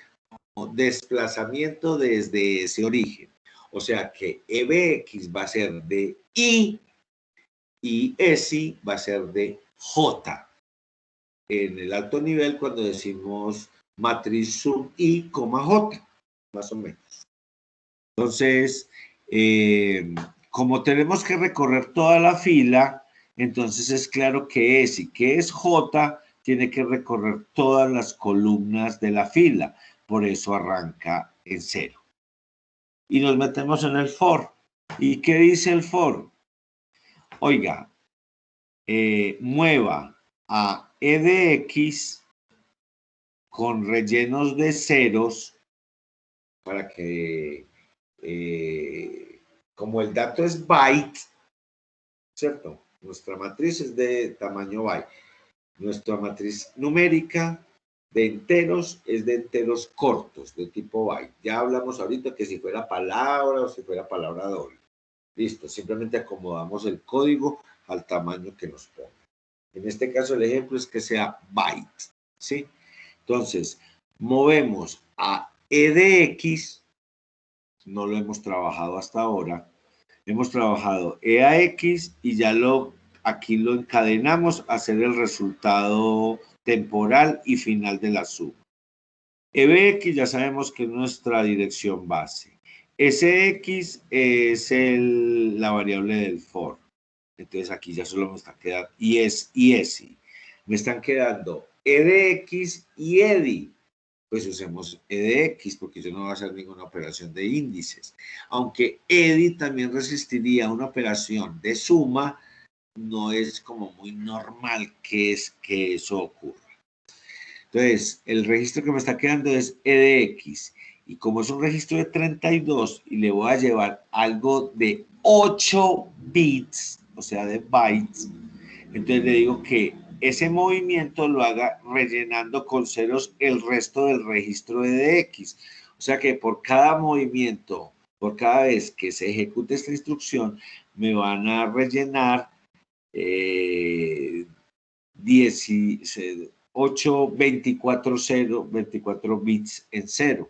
como desplazamiento desde ese origen. O sea que EBX va a ser de I y ESI va a ser de J. En el alto nivel cuando decimos matriz sub I, J, más o menos. Entonces, como tenemos que recorrer toda la fila, entonces es claro que ESI, que es J, tiene que recorrer todas las columnas de la fila. Por eso arranca en 0. Y nos metemos en el for. ¿Y qué dice el for? Oiga, mueva a E de X con rellenos de ceros para que, como el dato es byte, ¿cierto? Nuestra matriz es de tamaño byte. Nuestra matriz numérica de enteros es de enteros cortos, de tipo byte. Ya hablamos ahorita que si fuera palabra o si fuera palabra doble. Listo, simplemente acomodamos el código al tamaño que nos ponga. En este caso el ejemplo es que sea byte, ¿sí? Entonces, movemos a E de X, no lo hemos trabajado hasta ahora, hemos trabajado E a X y ya aquí lo encadenamos a hacer el resultado temporal y final de la suma. EBX ya sabemos que es nuestra dirección base. SX es la variable del for. Entonces aquí ya solo me está quedando y ESI. Me están quedando EDX y EDI. Pues usemos EDX porque yo no voy a hacer ninguna operación de índices. Aunque EDI también resistiría a una operación de suma, no es como muy normal que eso ocurra. Entonces, el registro que me está quedando es EDX. Y como es un registro de 32 y le voy a llevar algo de 8 bits, o sea, de bytes, entonces le digo que ese movimiento lo haga rellenando con ceros el resto del registro EDX. O sea que por cada movimiento, por cada vez que se ejecute esta instrucción, me van a rellenar 8, 24 bits en 0.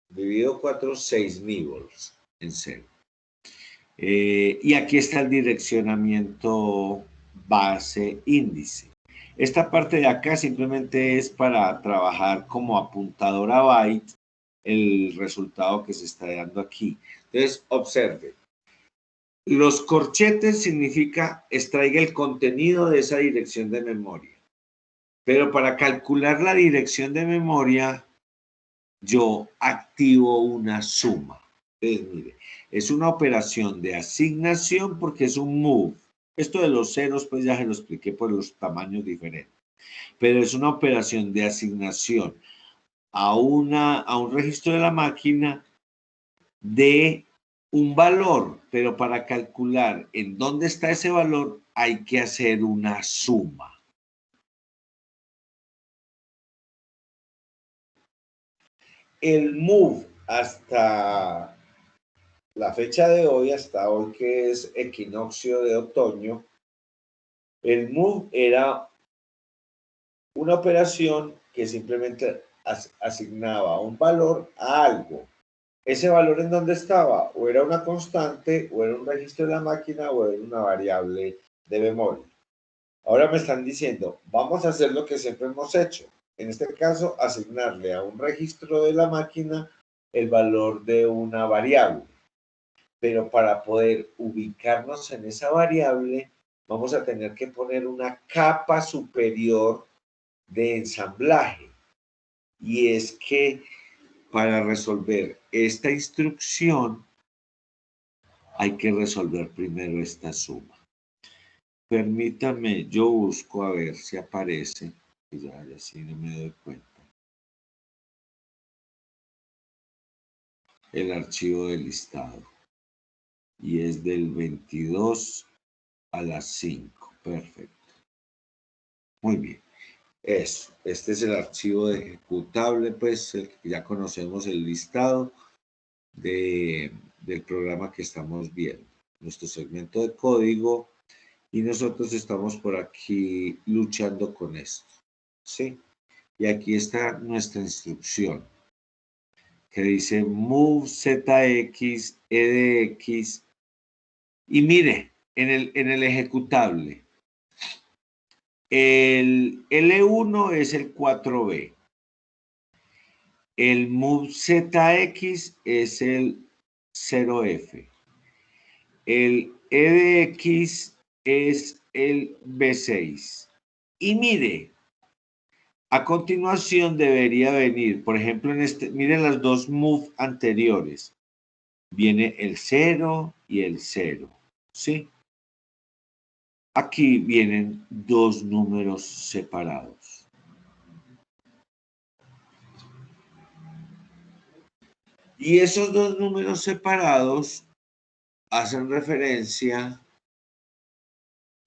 Dividido 4, 6 nibbles en 0. Y aquí está el direccionamiento base índice. Esta parte de acá simplemente es para trabajar como apuntador a byte el resultado que se está dando aquí. Entonces, observe. Los corchetes significa extraiga el contenido de esa dirección de memoria. Pero para calcular la dirección de memoria, yo activo una suma. Entonces, mire, es una operación de asignación porque es un move. Esto de los ceros, pues ya se lo expliqué por los tamaños diferentes. Pero es una operación de asignación a un registro de la máquina de un valor. Pero para calcular en dónde está ese valor, hay que hacer una suma. El move hasta la fecha de hoy, hasta hoy que es equinoccio de otoño, el move era una operación que simplemente asignaba un valor a algo. ¿Ese valor en dónde estaba? O era una constante, o era un registro de la máquina, o era una variable de memoria. Ahora me están diciendo, vamos a hacer lo que siempre hemos hecho. En este caso, asignarle a un registro de la máquina el valor de una variable. Pero para poder ubicarnos en esa variable, vamos a tener que poner una capa superior de ensamblaje. Y es que para resolver esta instrucción, hay que resolver primero esta suma. Permítame, yo busco a ver si aparece, que ya así no me doy cuenta. El archivo del listado. Y es del 22 a las 5. Perfecto. Muy bien. Eso, este es el archivo de ejecutable, pues ya conocemos el listado del programa que estamos viendo, nuestro segmento de código, y nosotros estamos por aquí luchando con esto, ¿sí? Y aquí está nuestra instrucción, que dice move zx edx, y mire, en el ejecutable, el L1 es el 4B, el move zx es el 0F, el EDX es el B6. Y mire, a continuación debería venir, por ejemplo, miren las dos move anteriores. Viene el 0 y el 0, ¿sí? Aquí vienen dos números separados. Y esos dos números separados hacen referencia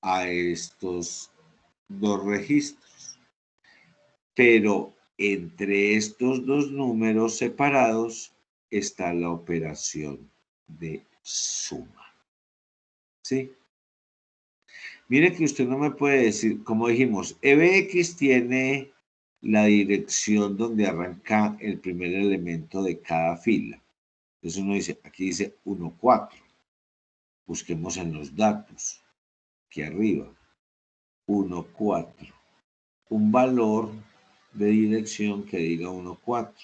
a estos dos registros. Pero entre estos dos números separados está la operación de suma. ¿Sí? Mire que usted no me puede decir, como dijimos, EBX tiene la dirección donde arranca el primer elemento de cada fila. Entonces uno dice, aquí dice 1, 4. Busquemos en los datos, aquí arriba, 1, 4. Un valor de dirección que diga 1, 4.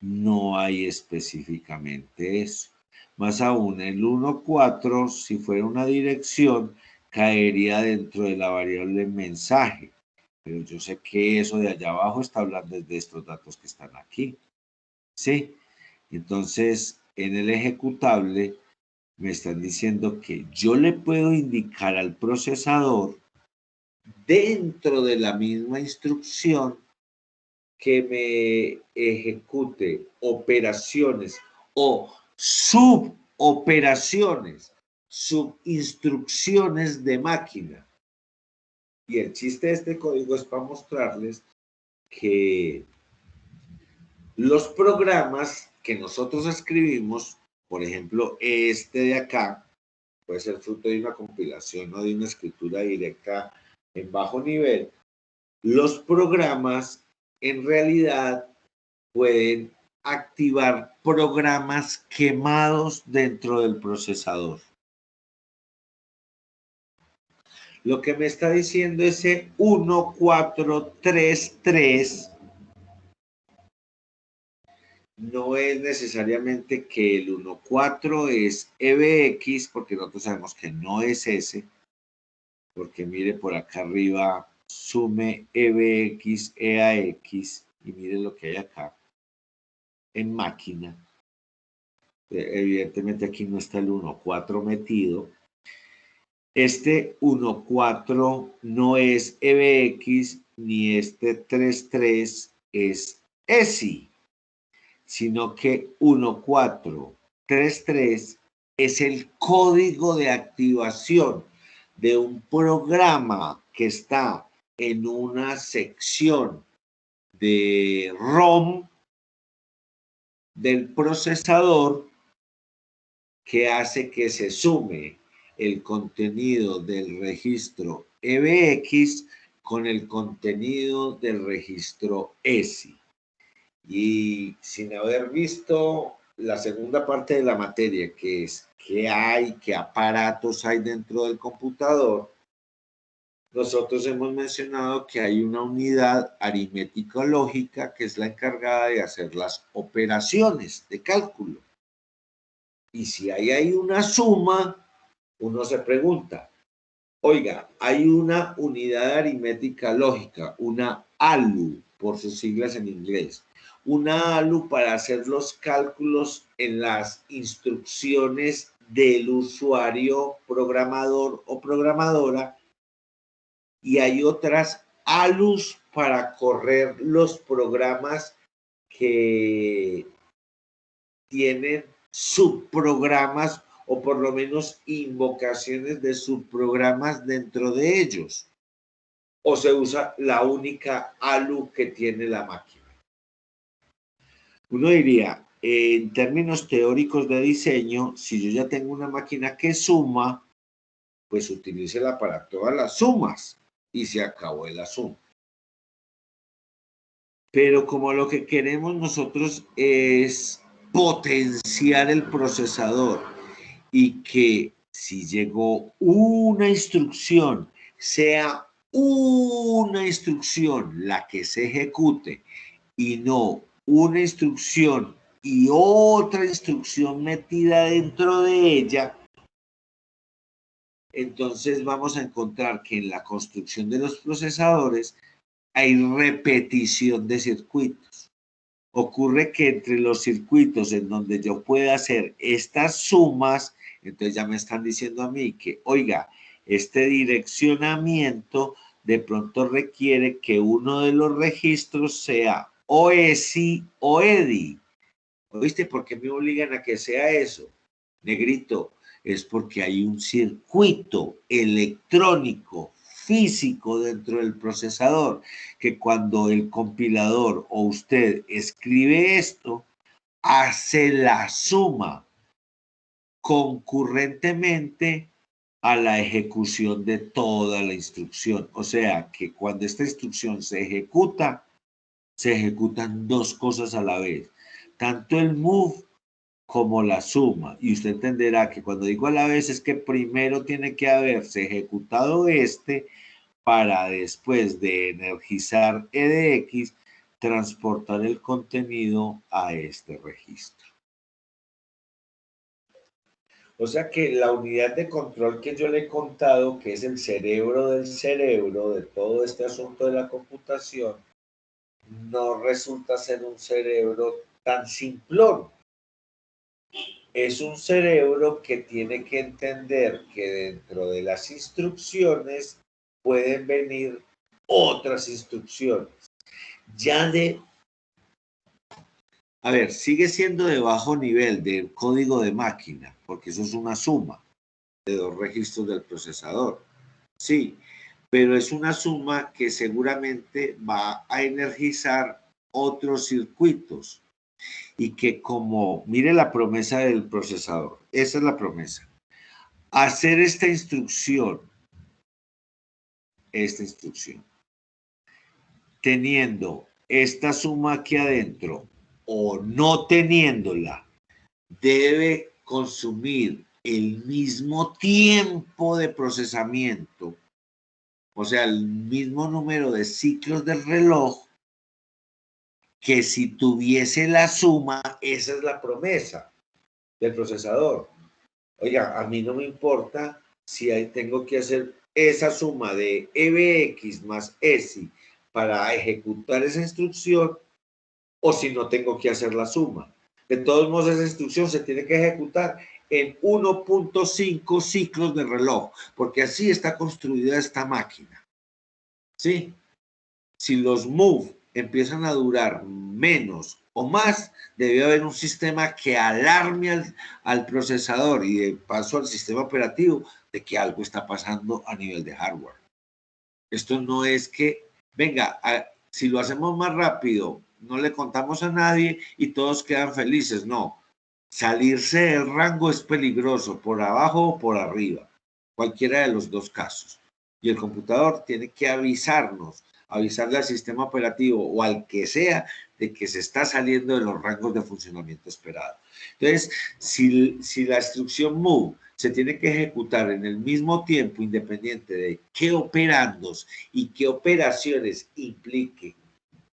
No hay específicamente eso. Más aún, el 1, 4, si fuera una dirección, caería dentro de la variable mensaje. Pero yo sé que eso de allá abajo está hablando de estos datos que están aquí. ¿Sí? Entonces, en el ejecutable me están diciendo que yo le puedo indicar al procesador dentro de la misma instrucción que me ejecute operaciones o suboperaciones, subinstrucciones de máquina. Y el chiste de este código es para mostrarles que los programas que nosotros escribimos, por ejemplo, este de acá, puede ser fruto de una compilación o de una escritura directa en bajo nivel. Los programas en realidad pueden activar programas quemados dentro del procesador. Lo que me está diciendo ese 1433 no es necesariamente que el 14 es EBX, porque nosotros sabemos que no es ese, porque mire por acá arriba, sume EBX, EAX, y mire lo que hay acá en máquina. Evidentemente aquí no está el 1.4 metido. Este 1.4 no es EBX, ni este 3.3 es ESI, sino que 1.4.3.3 es el código de activación de un programa que está en una sección de ROM del procesador que hace que se sume el contenido del registro EBX con el contenido del registro ESI. Y sin haber visto la segunda parte de la materia, que es qué hay, qué aparatos hay dentro del computador, nosotros hemos mencionado que hay una unidad aritmética lógica que es la encargada de hacer las operaciones de cálculo. Y si hay una suma, uno se pregunta, oiga, hay una unidad aritmética lógica, una ALU, por sus siglas en inglés, una ALU para hacer los cálculos en las instrucciones del usuario programador o programadora, y hay otras ALUs para correr los programas que tienen subprogramas o por lo menos invocaciones de subprogramas dentro de ellos. o se usa la única ALU que tiene la máquina. Uno diría, en términos teóricos de diseño, si yo ya tengo una máquina que suma, pues utilícela para todas las sumas y se acabó el asunto. Pero como lo que queremos nosotros es potenciar el procesador y que si llegó una instrucción, sea una instrucción la que se ejecute y no una instrucción y otra instrucción metida dentro de ella, entonces vamos a encontrar que en la construcción de los procesadores hay repetición de circuitos. Ocurre que entre los circuitos en donde yo pueda hacer estas sumas, entonces ya me están diciendo a mí que, oiga, este direccionamiento de pronto requiere que uno de los registros sea o ESI o EDI. ¿Oíste? ¿Por qué me obligan a que sea eso? Negrito, es porque hay un circuito electrónico físico dentro del procesador que cuando el compilador o usted escribe esto, hace la suma concurrentemente a la ejecución de toda la instrucción. O sea que cuando esta instrucción se ejecutan dos cosas a la vez. Tanto el move como la suma. Y usted entenderá que cuando digo a la vez es que primero tiene que haberse ejecutado este para después de energizar EDX, transportar el contenido a este registro. O sea que la unidad de control que yo le he contado, que es el cerebro del cerebro de todo este asunto de la computación, no resulta ser un cerebro tan simplón. Es un cerebro que tiene que entender que dentro de las instrucciones pueden venir otras instrucciones. A ver, sigue siendo de bajo nivel del código de máquina, porque eso es una suma de dos registros del procesador. Sí, pero es una suma que seguramente va a energizar otros circuitos y que como, mire la promesa del procesador, esa es la promesa. Hacer esta instrucción, teniendo esta suma aquí adentro o no teniéndola, debe consumir el mismo tiempo de procesamiento, o sea, el mismo número de ciclos del reloj, que si tuviese la suma, esa es la promesa del procesador. Oiga, a mí no me importa si tengo que hacer esa suma de EBX más ESI para ejecutar esa instrucción o si no tengo que hacer la suma. De todos modos, esa instrucción se tiene que ejecutar en 1.5 ciclos de reloj, porque así está construida esta máquina. ¿Sí? Si los move empiezan a durar menos o más, debe haber un sistema que alarme al procesador y de paso al sistema operativo de que algo está pasando a nivel de hardware. Esto no es que, venga, si lo hacemos más rápido, no le contamos a nadie y todos quedan felices. No, salirse del rango es peligroso, por abajo o por arriba, cualquiera de los dos casos. Y el computador tiene que avisarle al sistema operativo o al que sea de que se está saliendo de los rangos de funcionamiento esperado. Entonces, si la instrucción move se tiene que ejecutar en el mismo tiempo, independiente de qué operandos y qué operaciones implique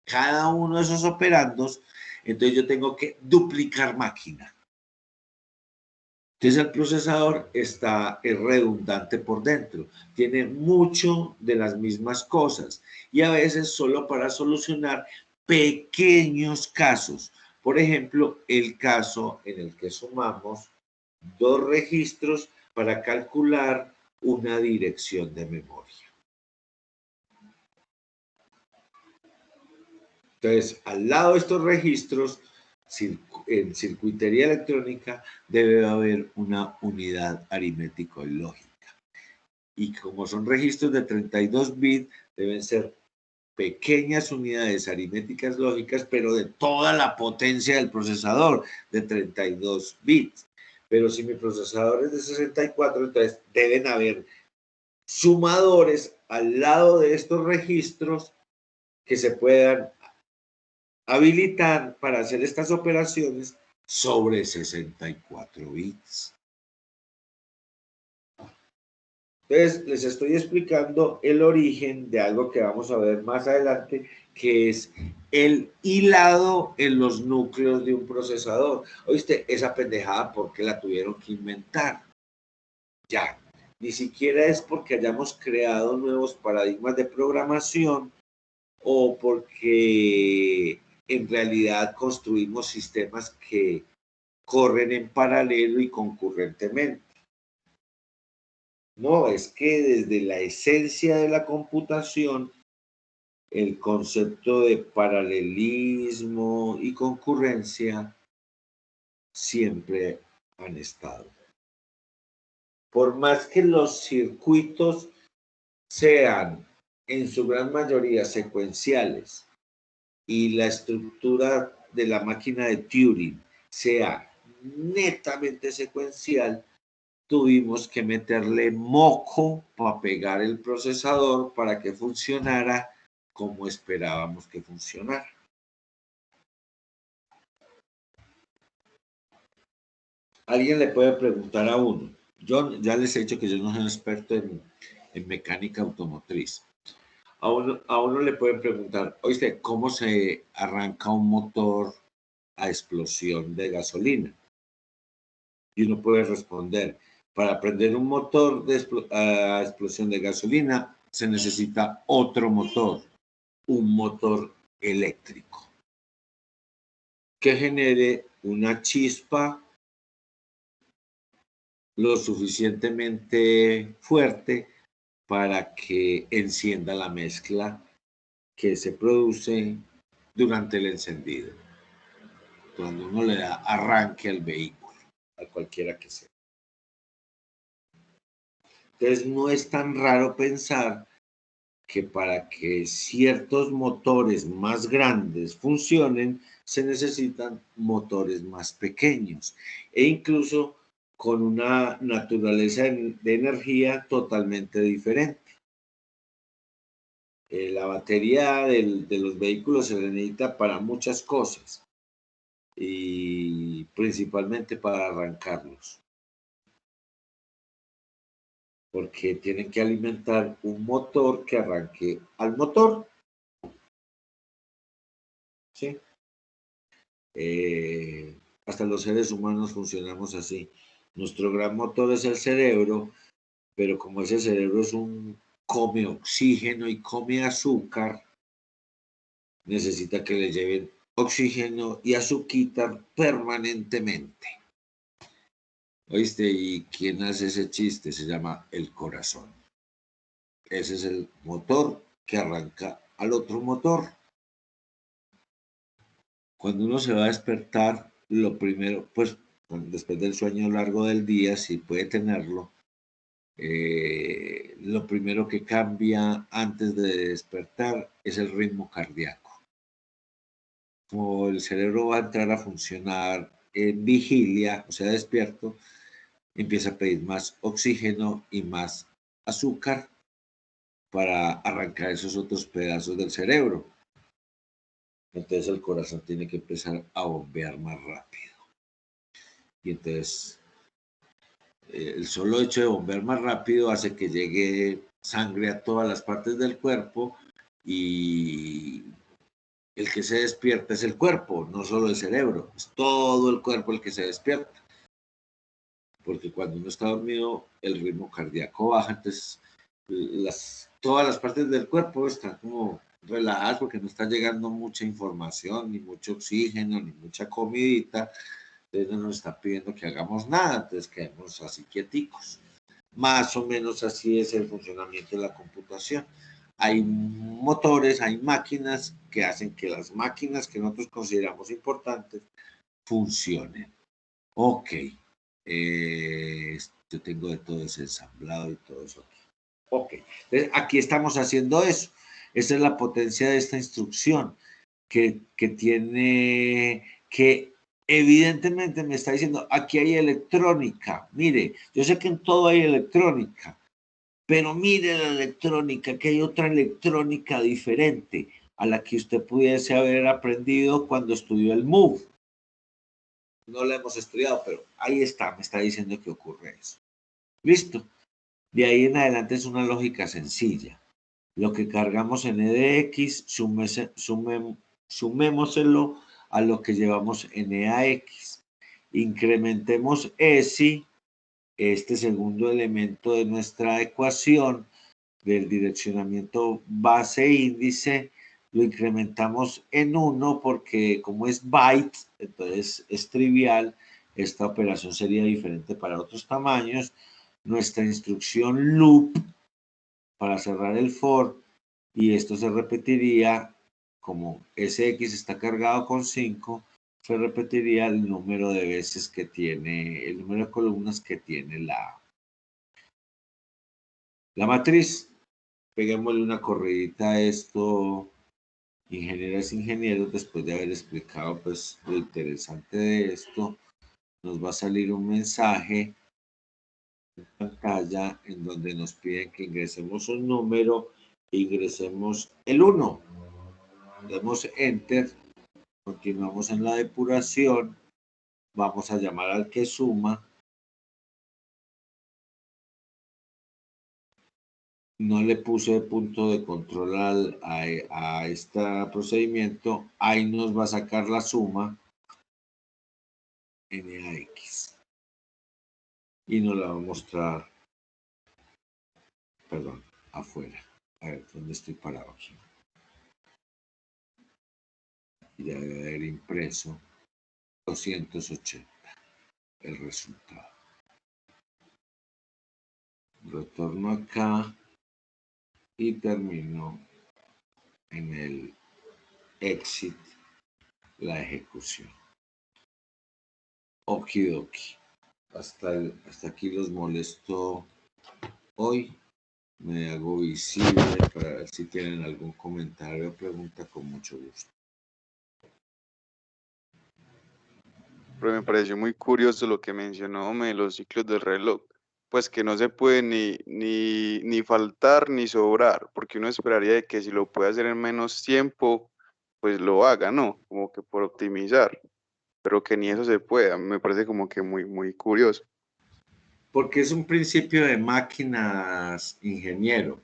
cada uno de esos operandos, entonces yo tengo que duplicar máquina. Entonces el procesador es redundante por dentro, tiene mucho de las mismas cosas y a veces solo para solucionar pequeños casos. Por ejemplo, el caso en el que sumamos dos registros para calcular una dirección de memoria. Entonces, al lado de estos registros, en circuitería electrónica debe haber una unidad aritmético-lógica. Y como son registros de 32 bits, deben ser pequeñas unidades aritméticas lógicas, pero de toda la potencia del procesador, de 32 bits. Pero si mi procesador es de 64, entonces deben haber sumadores al lado de estos registros que se puedan habilitar para hacer estas operaciones sobre 64 bits. Entonces, les estoy explicando el origen de algo que vamos a ver más adelante, que es el hilado en los núcleos de un procesador. ¿Oíste? Esa pendejada, ¿por qué la tuvieron que inventar? Ya, ni siquiera es porque hayamos creado nuevos paradigmas de programación o porque en realidad construimos sistemas que corren en paralelo y concurrentemente. No, es que desde la esencia de la computación, el concepto de paralelismo y concurrencia siempre han estado. Por más que los circuitos sean en su gran mayoría secuenciales y la estructura de la máquina de Turing sea netamente secuencial, tuvimos que meterle moco para pegar el procesador para que funcionara como esperábamos que funcionara. Alguien le puede preguntar a uno. Yo ya les he dicho que yo no soy un experto en mecánica automotriz. A uno le pueden preguntar, oíste, ¿cómo se arranca un motor a explosión de gasolina? Y uno puede responder, para prender un motor a explosión de gasolina se necesita otro motor, un motor eléctrico, que genere una chispa lo suficientemente fuerte para que encienda la mezcla que se produce durante el encendido, cuando uno le da arranque al vehículo, a cualquiera que sea. Entonces no es tan raro pensar que para que ciertos motores más grandes funcionen, se necesitan motores más pequeños e incluso con una naturaleza de energía totalmente diferente. La batería de los vehículos se necesita para muchas cosas y principalmente para arrancarlos, porque tienen que alimentar un motor que arranque al motor. ¿Sí? Hasta los seres humanos funcionamos así. Nuestro gran motor es el cerebro, pero como ese cerebro come oxígeno y come azúcar, necesita que le lleven oxígeno y azúcar permanentemente. ¿Oíste? ¿Y quién hace ese chiste? Se llama el corazón. Ese es el motor que arranca al otro motor. Cuando uno se va a despertar, lo primero, pues después del sueño largo del día, si puede tenerlo, lo primero que cambia antes de despertar es el ritmo cardíaco. Como el cerebro va a entrar a funcionar en vigilia, o sea, despierto, empieza a pedir más oxígeno y más azúcar para arrancar esos otros pedazos del cerebro. Entonces el corazón tiene que empezar a bombear más rápido. Y entonces el solo hecho de bombear más rápido hace que llegue sangre a todas las partes del cuerpo y el que se despierta es el cuerpo, no solo el cerebro, es todo el cuerpo el que se despierta. Porque cuando uno está dormido, el ritmo cardíaco baja, entonces todas las partes del cuerpo están como relajadas porque no está llegando mucha información, ni mucho oxígeno, ni mucha comidita. Entonces no nos está pidiendo que hagamos nada, entonces quedemos así quieticos. Más o menos así es el funcionamiento de la computación. Hay motores, hay máquinas que hacen que las máquinas que nosotros consideramos importantes funcionen. Ok, yo tengo de todo ese ensamblado y todo eso aquí. Ok, entonces aquí estamos haciendo eso. Esa es la potencia de esta instrucción que tiene, que evidentemente me está diciendo, aquí hay electrónica. Mire, yo sé que en todo hay electrónica, pero mire la electrónica, que hay otra electrónica diferente a la que usted pudiese haber aprendido cuando estudió el MOVE. No la hemos estudiado, pero ahí está, me está diciendo que ocurre eso. Listo. De ahí en adelante es una lógica sencilla. Lo que cargamos en EDX, sumémoselo a lo que llevamos en EAX. Incrementemos ESI, este segundo elemento de nuestra ecuación del direccionamiento base índice, lo incrementamos en 1 porque como es byte, entonces es trivial, esta operación sería diferente para otros tamaños. Nuestra instrucción loop para cerrar el for, y esto se repetiría, como SX está cargado con 5, se repetiría el número de veces que tiene, el número de columnas que tiene la matriz. Peguémosle una corridita a esto, ingenieras e ingenieros, después de haber explicado pues lo interesante de esto, nos va a salir un mensaje en pantalla en donde nos piden que ingresemos un número, ingresemos el 1. Demos enter, continuamos en la depuración, vamos a llamar al que suma. No le puse punto de control a este procedimiento, ahí nos va a sacar la suma NAX y nos la va a mostrar, perdón, afuera. A ver, ¿dónde estoy parado aquí? Ya debe haber impreso 280 el resultado. Retorno acá y termino en el exit la ejecución. Okidoki. Hasta aquí los molesto hoy. Me hago visible para ver si tienen algún comentario o pregunta, con mucho gusto. Pero me pareció muy curioso lo que mencionó de los ciclos del reloj, pues que no se puede ni faltar ni sobrar, porque uno esperaría de que si lo puede hacer en menos tiempo, pues lo haga, ¿no? Como que por optimizar, pero que ni eso se pueda, me parece como que muy curioso. Porque es un principio de máquinas, ingeniero.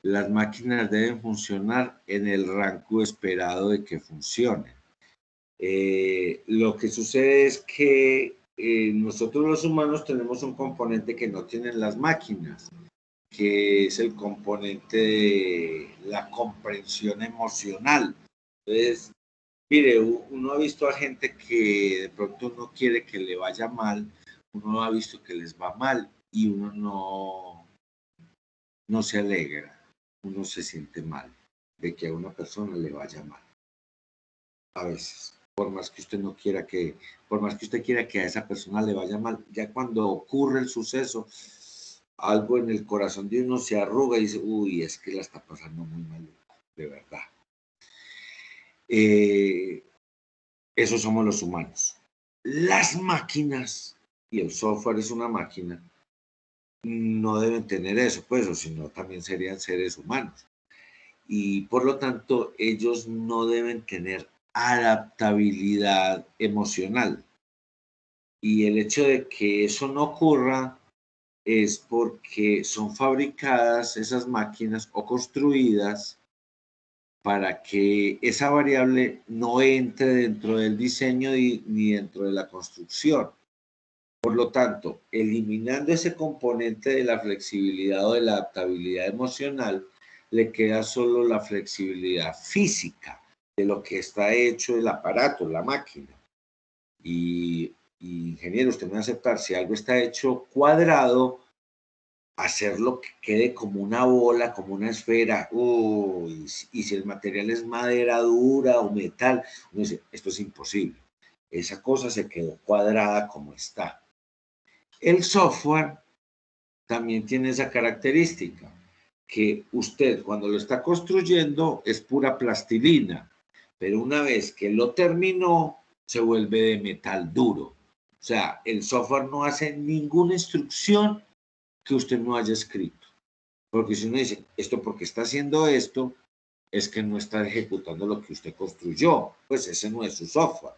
Las máquinas deben funcionar en el rango esperado de que funcionen. Lo que sucede es que nosotros los humanos tenemos un componente que no tienen las máquinas, que es el componente de la comprensión emocional. Entonces, mire, uno ha visto a gente que de pronto no quiere que le vaya mal, uno ha visto que les va mal y uno no se alegra, uno se siente mal de que a una persona le vaya mal. A veces, por más que usted no quiera que, por más que usted quiera que a esa persona le vaya mal, ya cuando ocurre el suceso, algo en el corazón de uno se arruga y dice, uy, es que la está pasando muy mal, de verdad. Esos somos los humanos. Las máquinas, y el software es una máquina, no deben tener eso, pues, o si no, también serían seres humanos. Y por lo tanto, ellos no deben tener adaptabilidad emocional. Y el hecho de que eso no ocurra es porque son fabricadas esas máquinas o construidas para que esa variable no entre dentro del diseño ni dentro de la construcción. Por lo tanto, eliminando ese componente de la flexibilidad o de la adaptabilidad emocional, le queda solo la flexibilidad física de lo que está hecho el aparato, la máquina. Y ingeniero, usted me va a aceptar, si algo está hecho cuadrado, hacerlo que quede como una bola, como una esfera, y si el material es madera dura o metal, uno dice, esto es imposible. Esa cosa se quedó cuadrada como está. El software también tiene esa característica. que usted cuando lo está construyendo es pura plastilina, pero una vez que lo terminó, se vuelve de metal duro. O sea, el software no hace ninguna instrucción que usted no haya escrito. Porque si uno dice, esto porque está haciendo esto, es que no está ejecutando lo que usted construyó. Pues ese no es su software.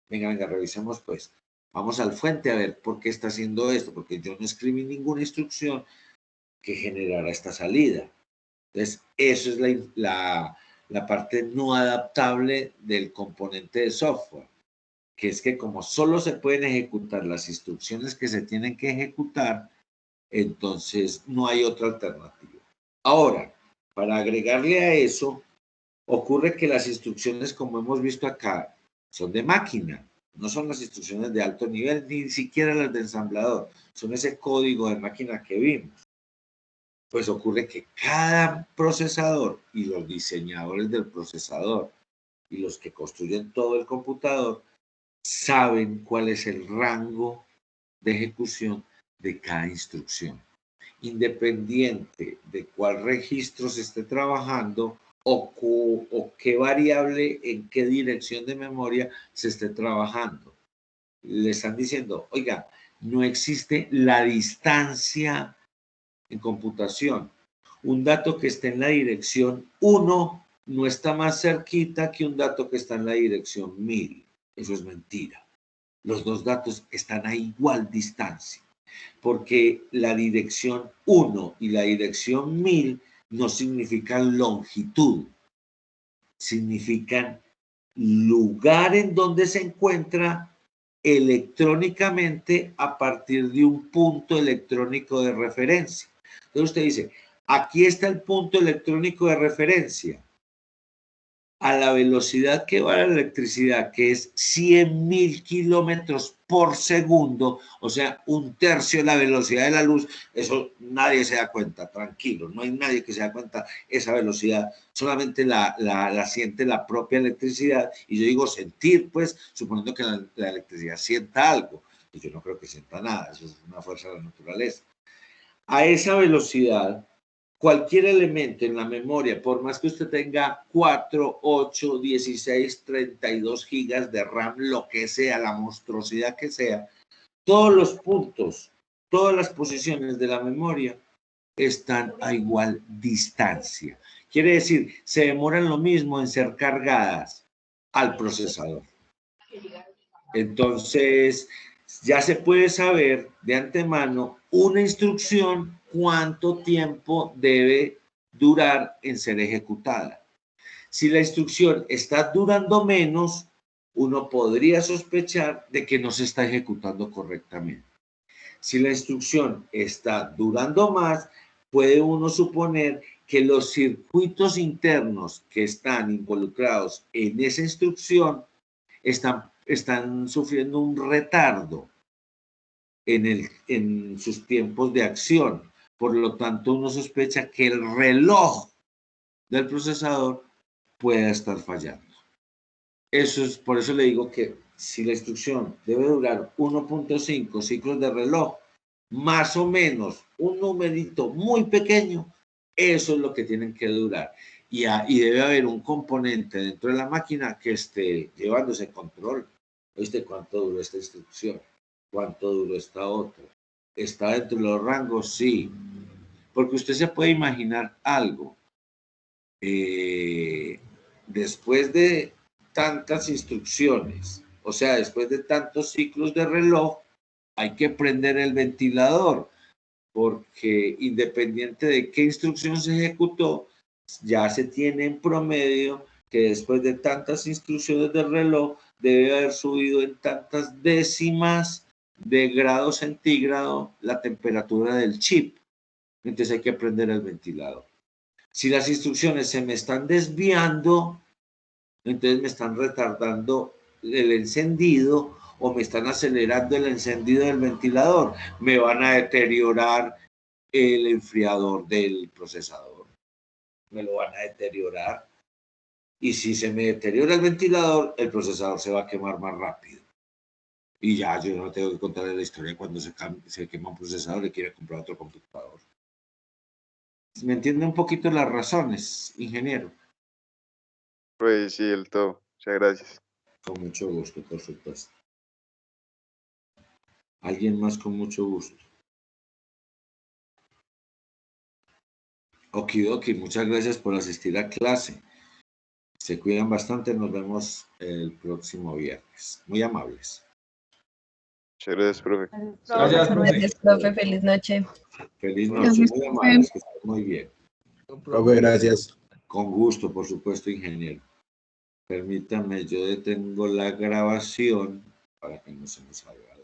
Venga, revisemos pues. Vamos al fuente a ver por qué está haciendo esto, porque yo no escribí ninguna instrucción que generara esta salida. Entonces, eso es la parte no adaptable del componente de software, que es que como solo se pueden ejecutar las instrucciones que se tienen que ejecutar, entonces no hay otra alternativa. Ahora, para agregarle a eso, ocurre que las instrucciones, como hemos visto acá, son de máquina, no son las instrucciones de alto nivel, ni siquiera las de ensamblador, son ese código de máquina que vimos. Pues ocurre que cada procesador y los diseñadores del procesador y los que construyen todo el computador saben cuál es el rango de ejecución de cada instrucción, independiente de cuál registro se esté trabajando o qué variable en qué dirección de memoria se esté trabajando. Le están diciendo, oiga, no existe la distancia en computación. Un dato que esté en la dirección 1 no está más cerquita que un dato que está en la dirección 1000. Eso es mentira. Los dos datos están a igual distancia, porque la dirección 1 y la dirección 1000 no significan longitud, significan lugar en donde se encuentra electrónicamente a partir de un punto electrónico de referencia. Entonces usted dice, aquí está el punto electrónico de referencia. A la velocidad que va la electricidad, que es 100.000 kilómetros por segundo, o sea, un tercio de la velocidad de la luz, eso nadie se da cuenta, tranquilo, no hay nadie que se da cuenta esa velocidad, solamente la siente la propia electricidad, y yo digo sentir, pues, suponiendo que la electricidad sienta algo, y yo no creo que sienta nada, eso es una fuerza de la naturaleza. A esa velocidad, cualquier elemento en la memoria, por más que usted tenga 4, 8, 16, 32 gigas de RAM, lo que sea, la monstruosidad que sea, todos los puntos, todas las posiciones de la memoria están a igual distancia. Quiere decir, se demoran lo mismo en ser cargadas al procesador. Entonces, ya se puede saber de antemano una instrucción cuánto tiempo debe durar en ser ejecutada. Si la instrucción está durando menos, uno podría sospechar de que no se está ejecutando correctamente. Si la instrucción está durando más, puede uno suponer que los circuitos internos que están involucrados en esa instrucción están sufriendo un retardo en sus tiempos de acción. Por lo tanto, uno sospecha que el reloj del procesador pueda estar fallando. Por eso le digo que si la instrucción debe durar 1.5 ciclos de reloj, más o menos un numerito muy pequeño, eso es lo que tienen que durar. Y debe haber un componente dentro de la máquina que esté llevando ese control. ¿Viste cuánto duró esta instrucción? ¿Cuánto duró esta otra? ¿Está dentro de los rangos? Sí. Porque usted se puede imaginar algo. Después de tantas instrucciones, o sea, después de tantos ciclos de reloj, hay que prender el ventilador, porque independiente de qué instrucción se ejecutó, ya se tiene en promedio que después de tantas instrucciones del reloj debe haber subido en tantas décimas de grado centígrado la temperatura del chip. Entonces hay que prender el ventilador. Si las instrucciones se me están desviando, entonces me están retardando el encendido o me están acelerando el encendido del ventilador. Me van a deteriorar el enfriador del procesador. Me lo van a deteriorar. Y si se me deteriora el ventilador, el procesador se va a quemar más rápido. Y ya yo no tengo que contarle la historia cuando se quema un procesador y quiere comprar otro computador. ¿Me entiende un poquito las razones, ingeniero? Pues sí, del todo. Muchas gracias. Con mucho gusto, por supuesto. ¿Alguien más con mucho gusto? Okidoki, muchas gracias por asistir a clase. Se cuidan bastante, nos vemos el próximo viernes. Muy amables. Muchas gracias, profe. Gracias, profe. Gracias, profe. Feliz noche. Feliz noche, muy amables, que estén muy bien. Profe, gracias. Con gusto, por supuesto, ingeniero. Permítame, yo detengo la grabación para que no se nos salga.